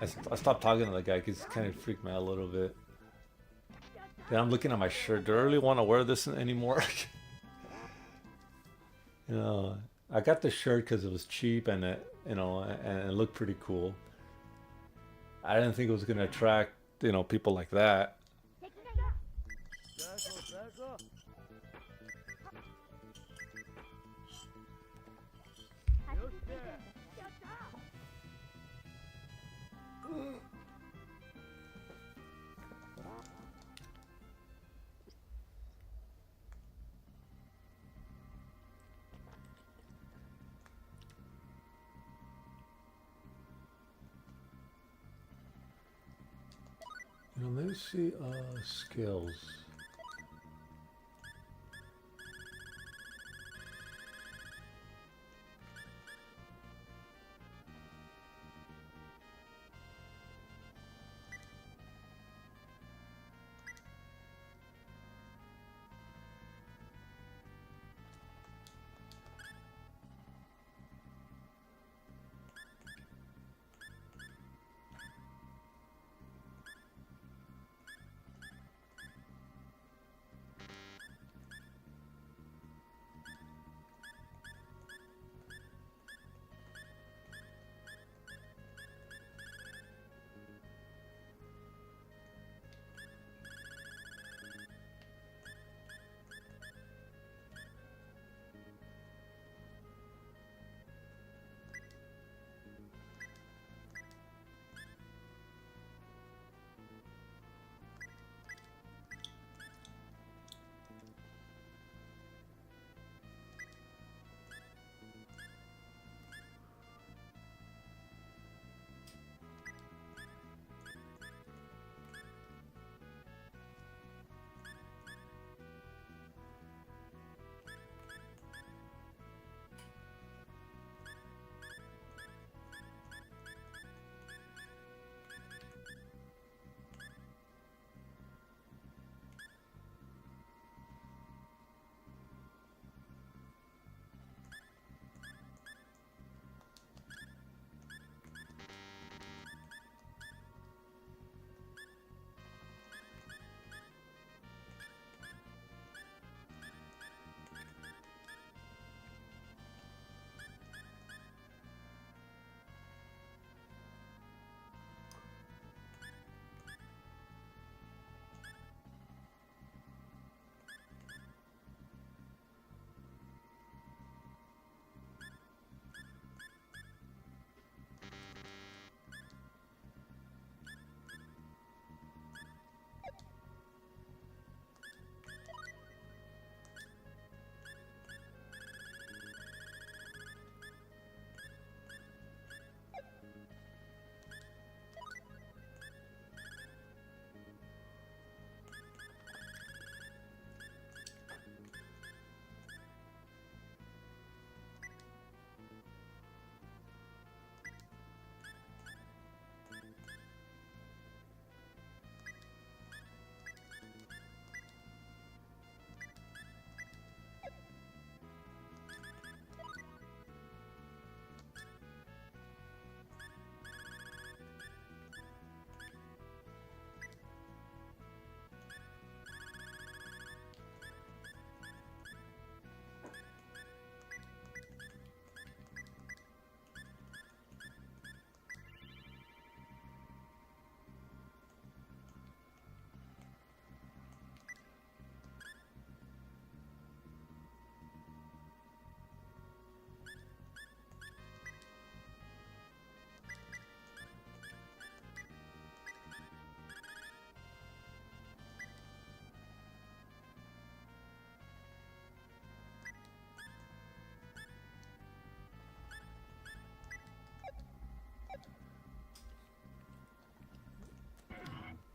I stopped talking to the guy because he kind of freaked me out a little bit. Then I'm looking at my shirt. Do I really want to wear this anymore? You know, I got the shirt because it was cheap and and it looked pretty cool. I didn't think it was gonna attract people like that. 敵がいるさあさあさあ走りついてるんだやった Let me see skills.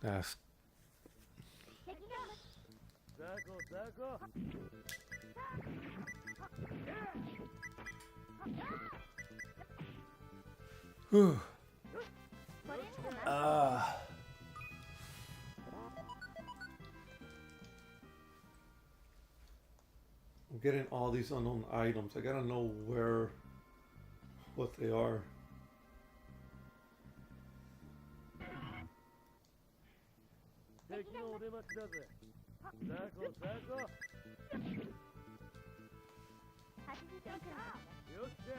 That's 敵がいますさ Whew. これなら満 I'm getting all these unknown items. I gotta know what they are. 敵のお出ましだぜ。ザコザコ。 80点くらいだったよっしゃ。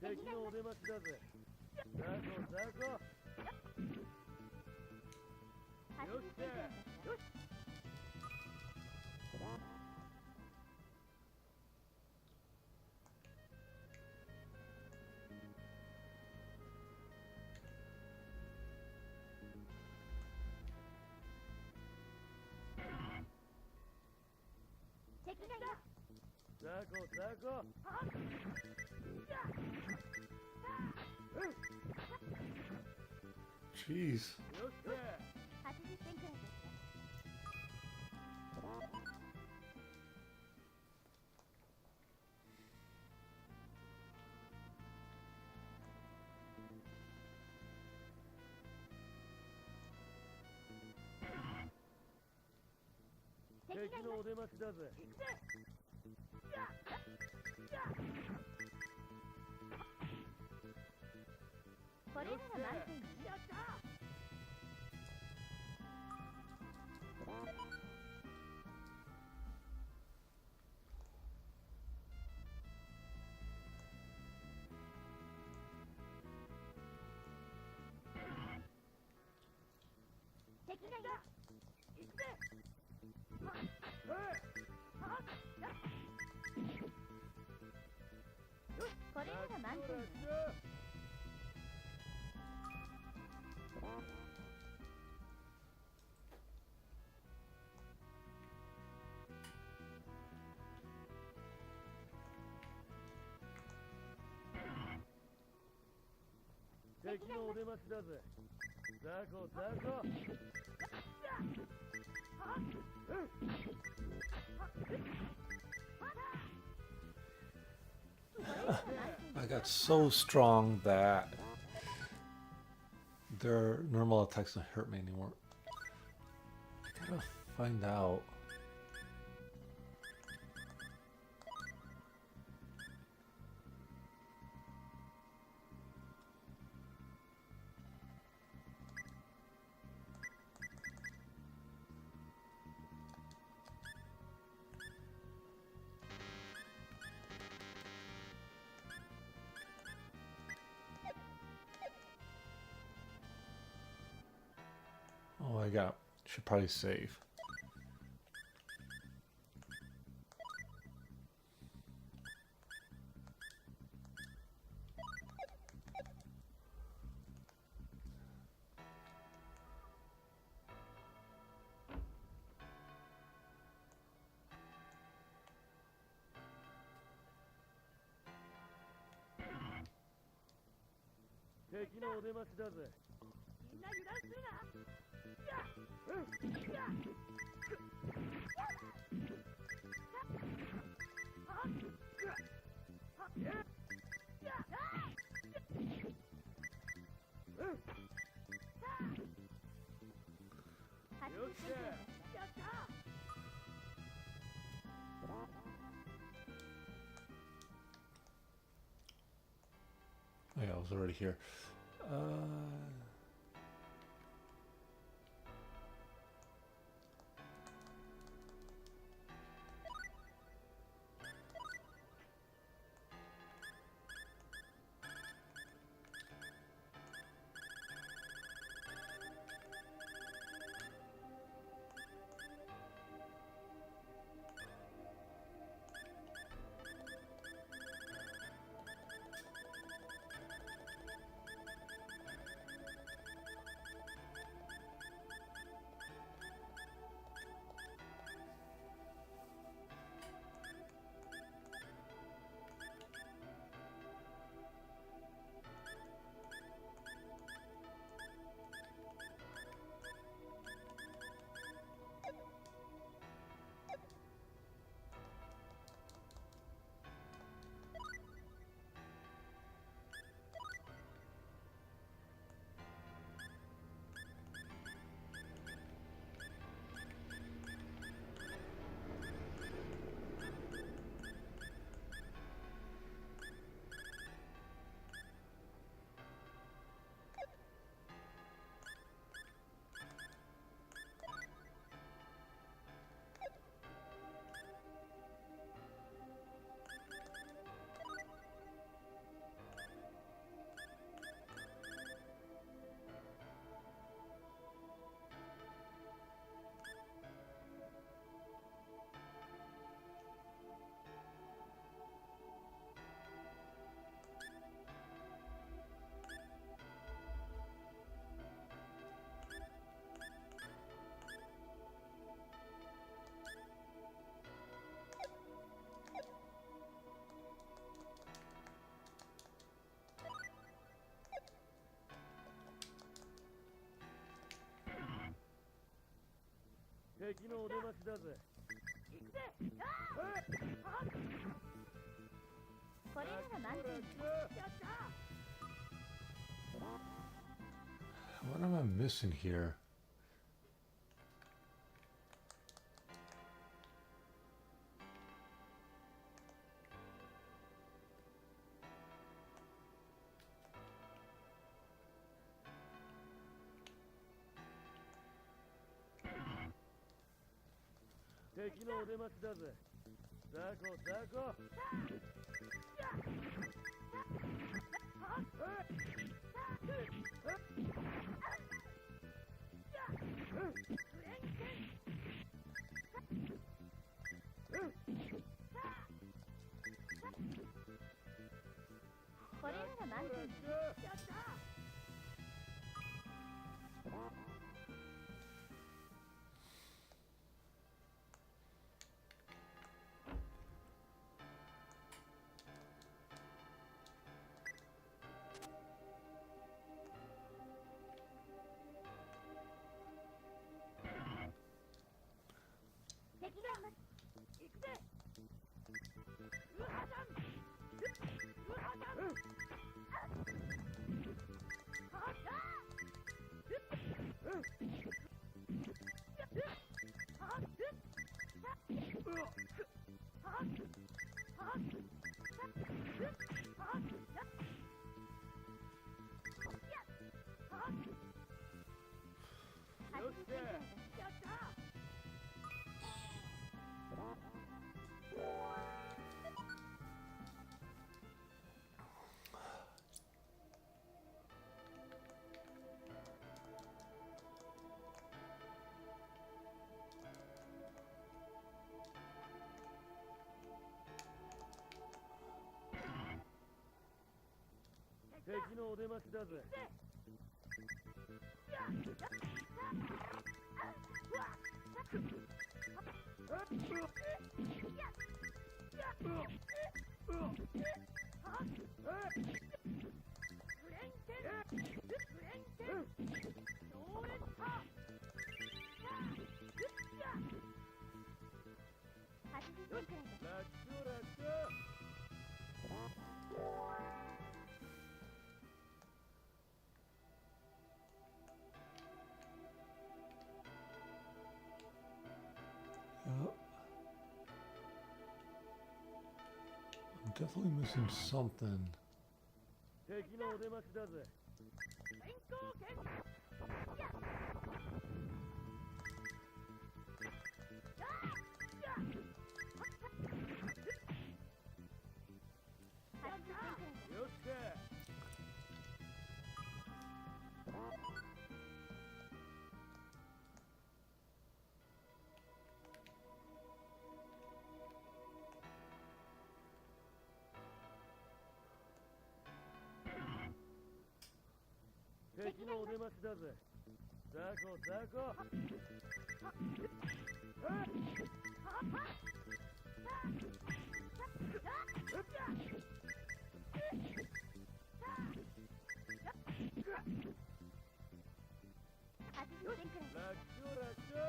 敵のお出ましだぜ。ザコザコ。よっしゃ。よし。 敵がいる ザコザコ。 Jeez. よっしゃ。 80点くらいだった 敵のお出ましだぜ。これなら満点ねやったー。 敵がいる行くぜ。これなら満点ね敵のお出ましだぜ。ザコザコ。 I got so strong that their normal attacks don't hurt me anymore. I gotta find out. Oh, should probably save.敵のお出ましだぜ。みんな油断するな。 よっしゃ。やったー。 Oh, yeah, I was already here. 敵のお出ましだぜ。行くぜ。これなら満点。やった。 What am I missing here?敵のお出ましだぜ。ザコザコ。これなら満点。やった。 敵がいます。行くぜ。うはちゃん。うはちゃん。はっ。よっしゃ。やった。 敵のお出ましだぜ。80点くらいです。楽勝楽勝。 Yeah. I'm definitely missing something. 敵のお出ましだぜ。先行権。よっしゃ。 敵のお出ましだぜ。ザコザコ。80点くらいです。楽勝楽勝。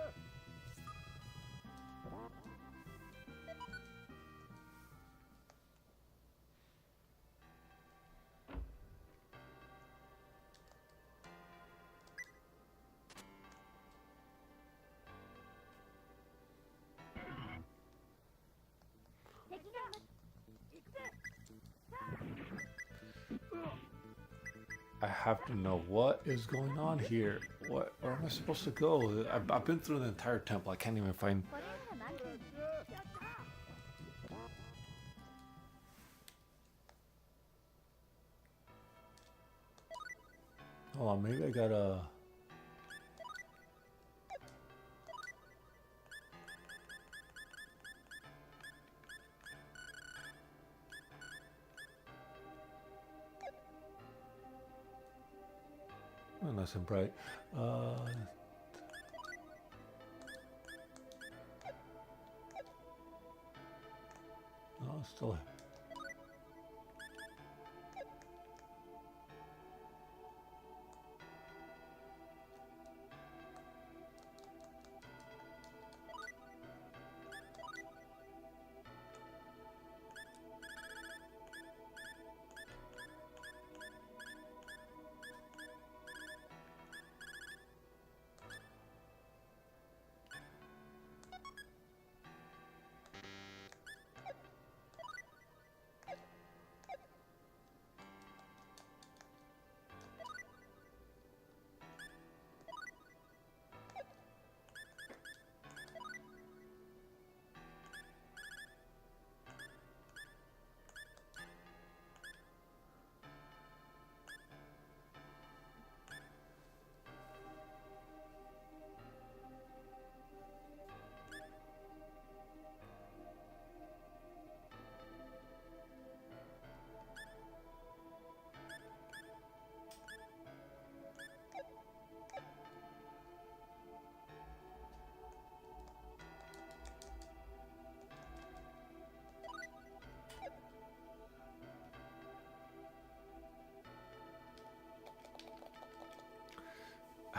敵がいます。行くぜ。 I have to know what is going on here. Where am I supposed to go? I've been through the entire temple. I can't even find. これなら満点。やった。 Hold on, maybe I gotta. Oh, nice and bright. No, still.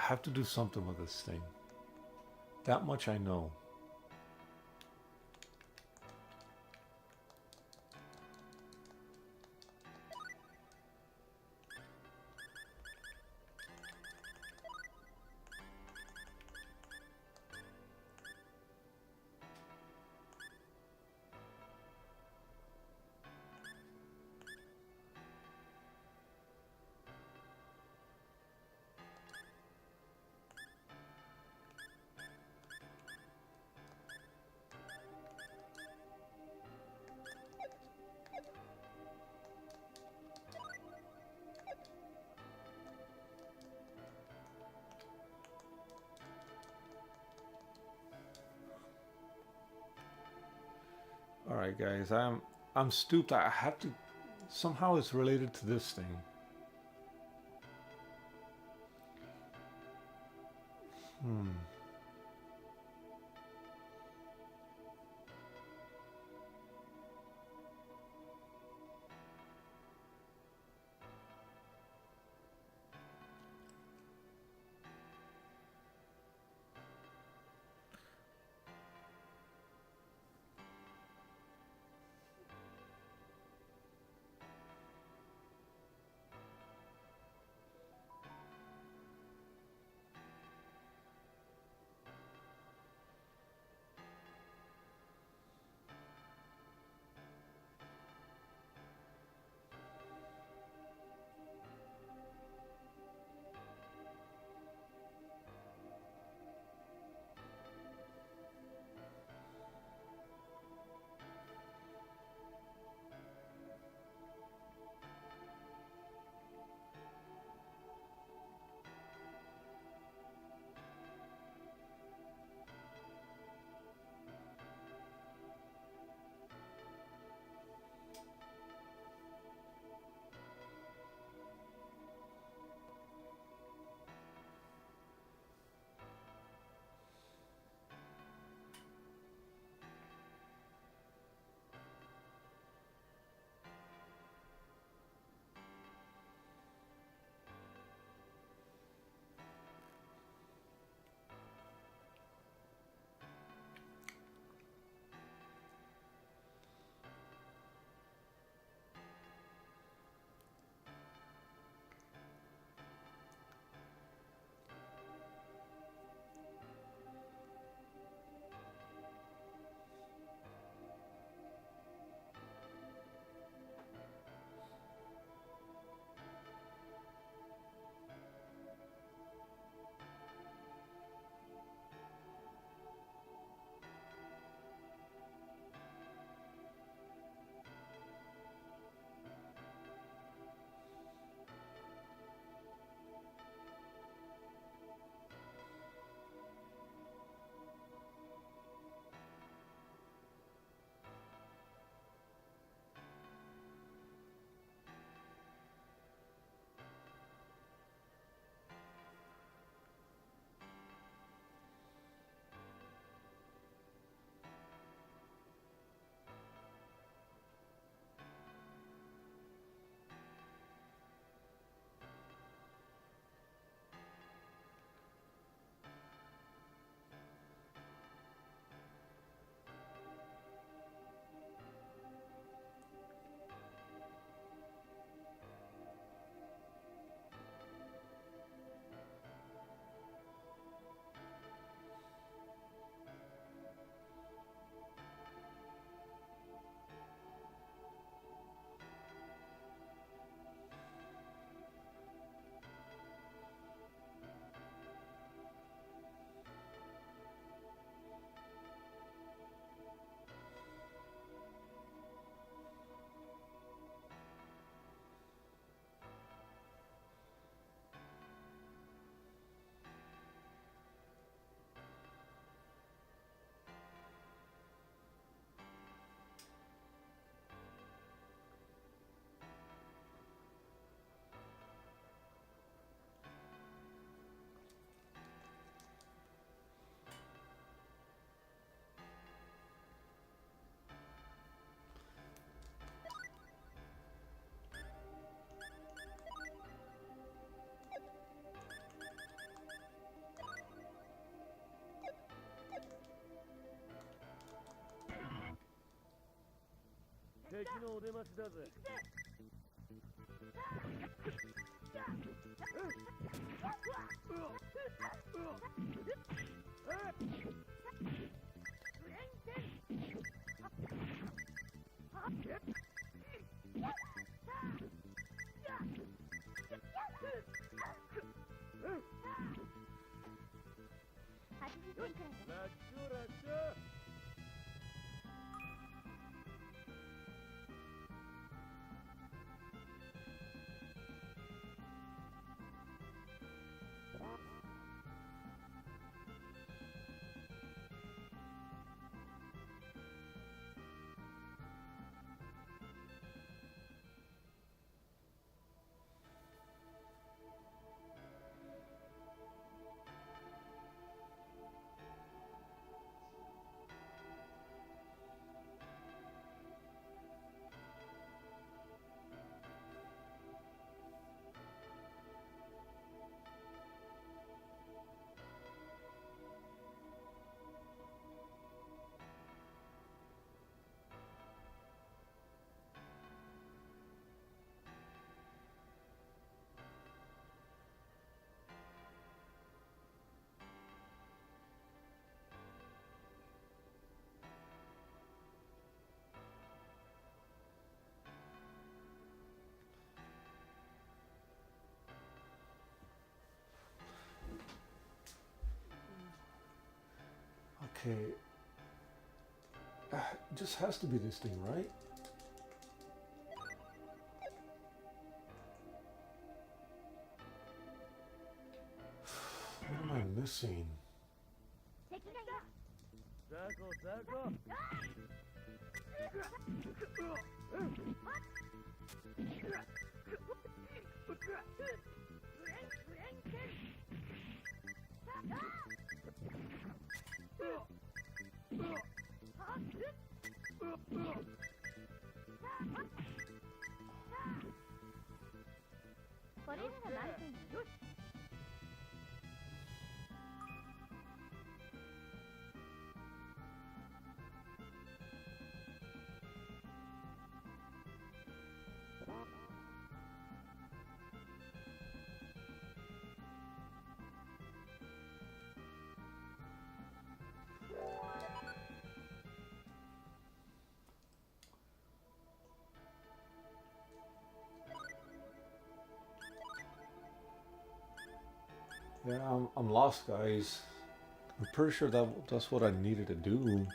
have to do something with this thing. That much I know. All right, guys. I'm stooped. I have to. Somehow it's related to this thing. Hmm. のお出ましだぜ。80点くらいだ。楽勝楽勝。Okay. It just has to be this thing, right? What am I missing? 敵がいる。ザコザコ。これなら満点よ。Yeah, I'm lost, guys. I'm pretty sure that's what I needed to do.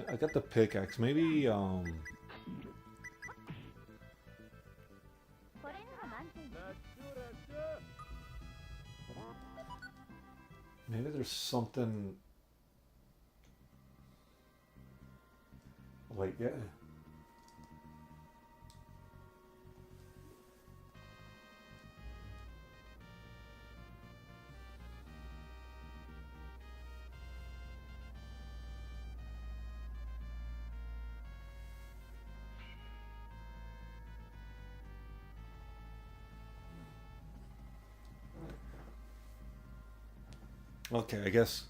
I got the pickaxe. Maybe これなら満点よ。 maybe there's something. Wait, yeah. Okay, I guess.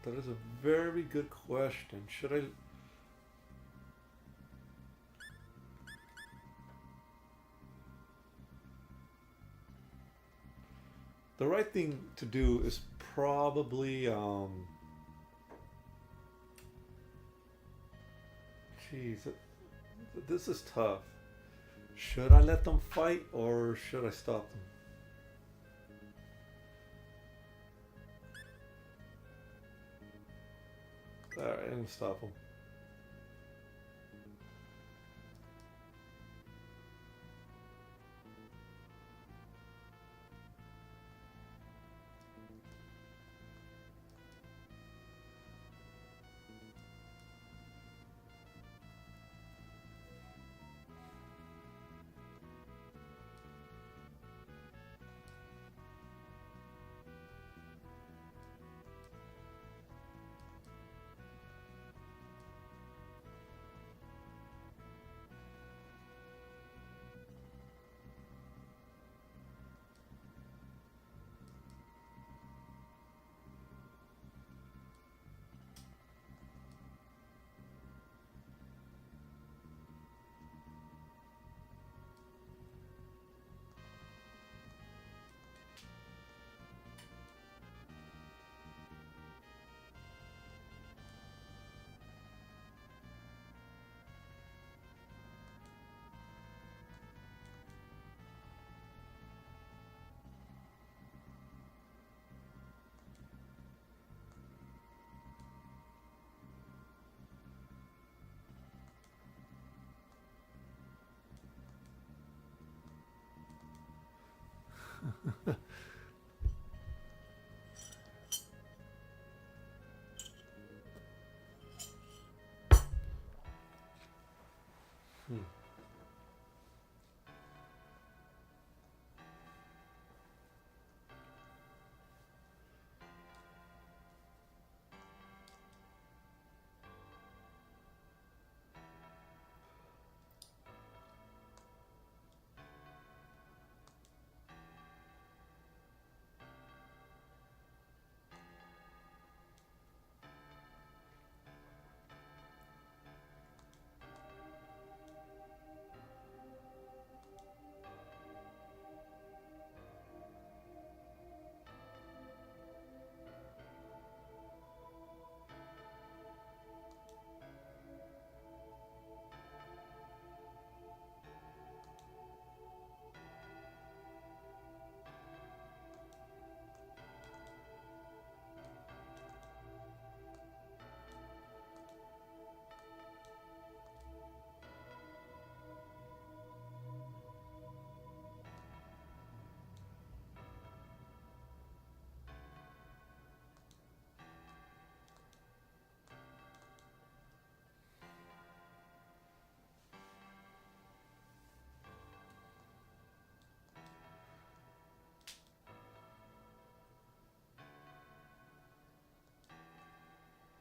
That is a very good question. Should I? The right thing to do is probably Jeez, this is tough. Should I let them fight or should I stop them? Alright, I'm gonna stop them.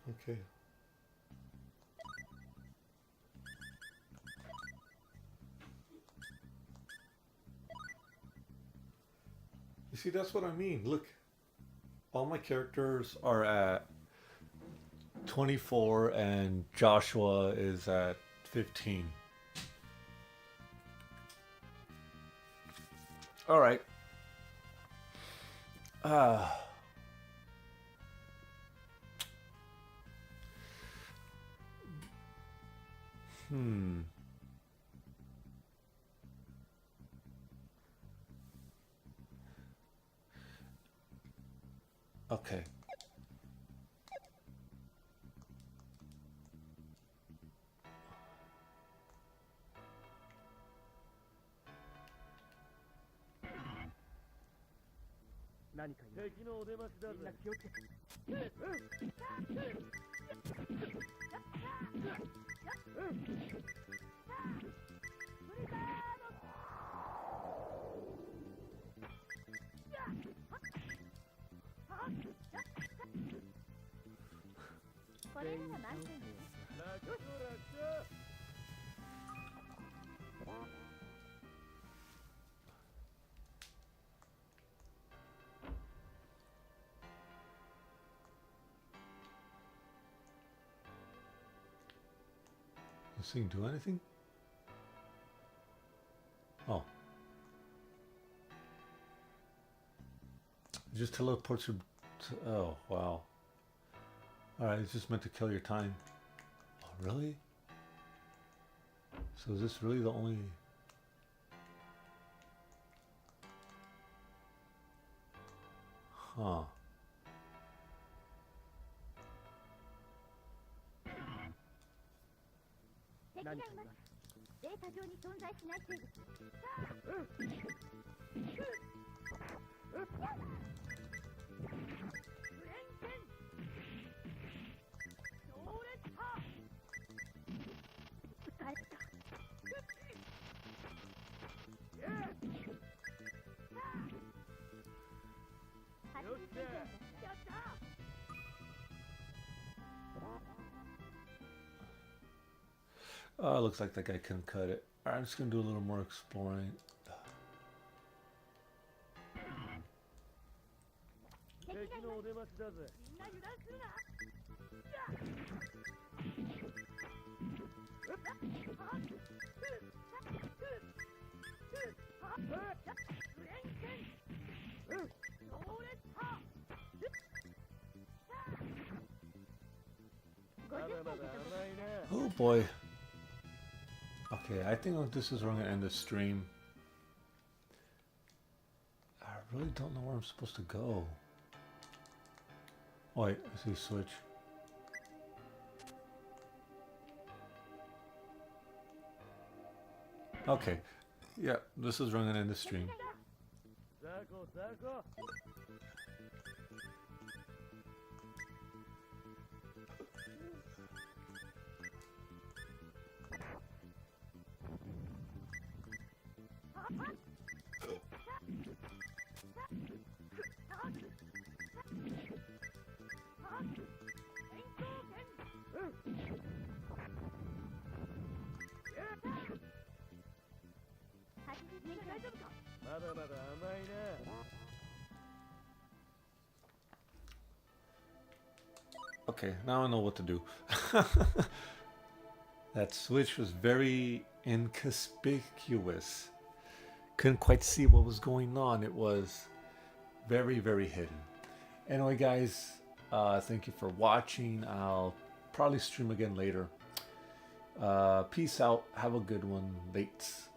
Okay. You see, that's what I mean. Look, all my characters are at 24 and Joshua is at 15. All right. Okay. これなら満点です。楽楽 This thing do anything? Oh. It just teleports you to, oh, wow. Alright, it's just meant to kill your time. Oh, really? So is this really the only... Huh. 敵がいます。データ上に存在しない生物。使えた。よっしゃやった Oh, it looks like that guy couldn't cut it. Alright, I'm just gonna do a little more exploring. 敵のお出ましだぜみんな油断するな。まだまだ甘いな Oh boy. Okay, I think this is where I'm gonna end the stream. I really don't know where I'm supposed to go. Oh wait, I see a switch. Okay. Yeah, this is where I'm gonna end the stream. ザコザコ みんな大丈夫か。まだまだ甘いな Okay, now I know what to do. That switch was very inconspicuous. Couldn't quite see what was going on. It was very, very hidden. Anyway, guys, thank you for watching. I'll probably stream again later. Peace out. Have a good one. Lates.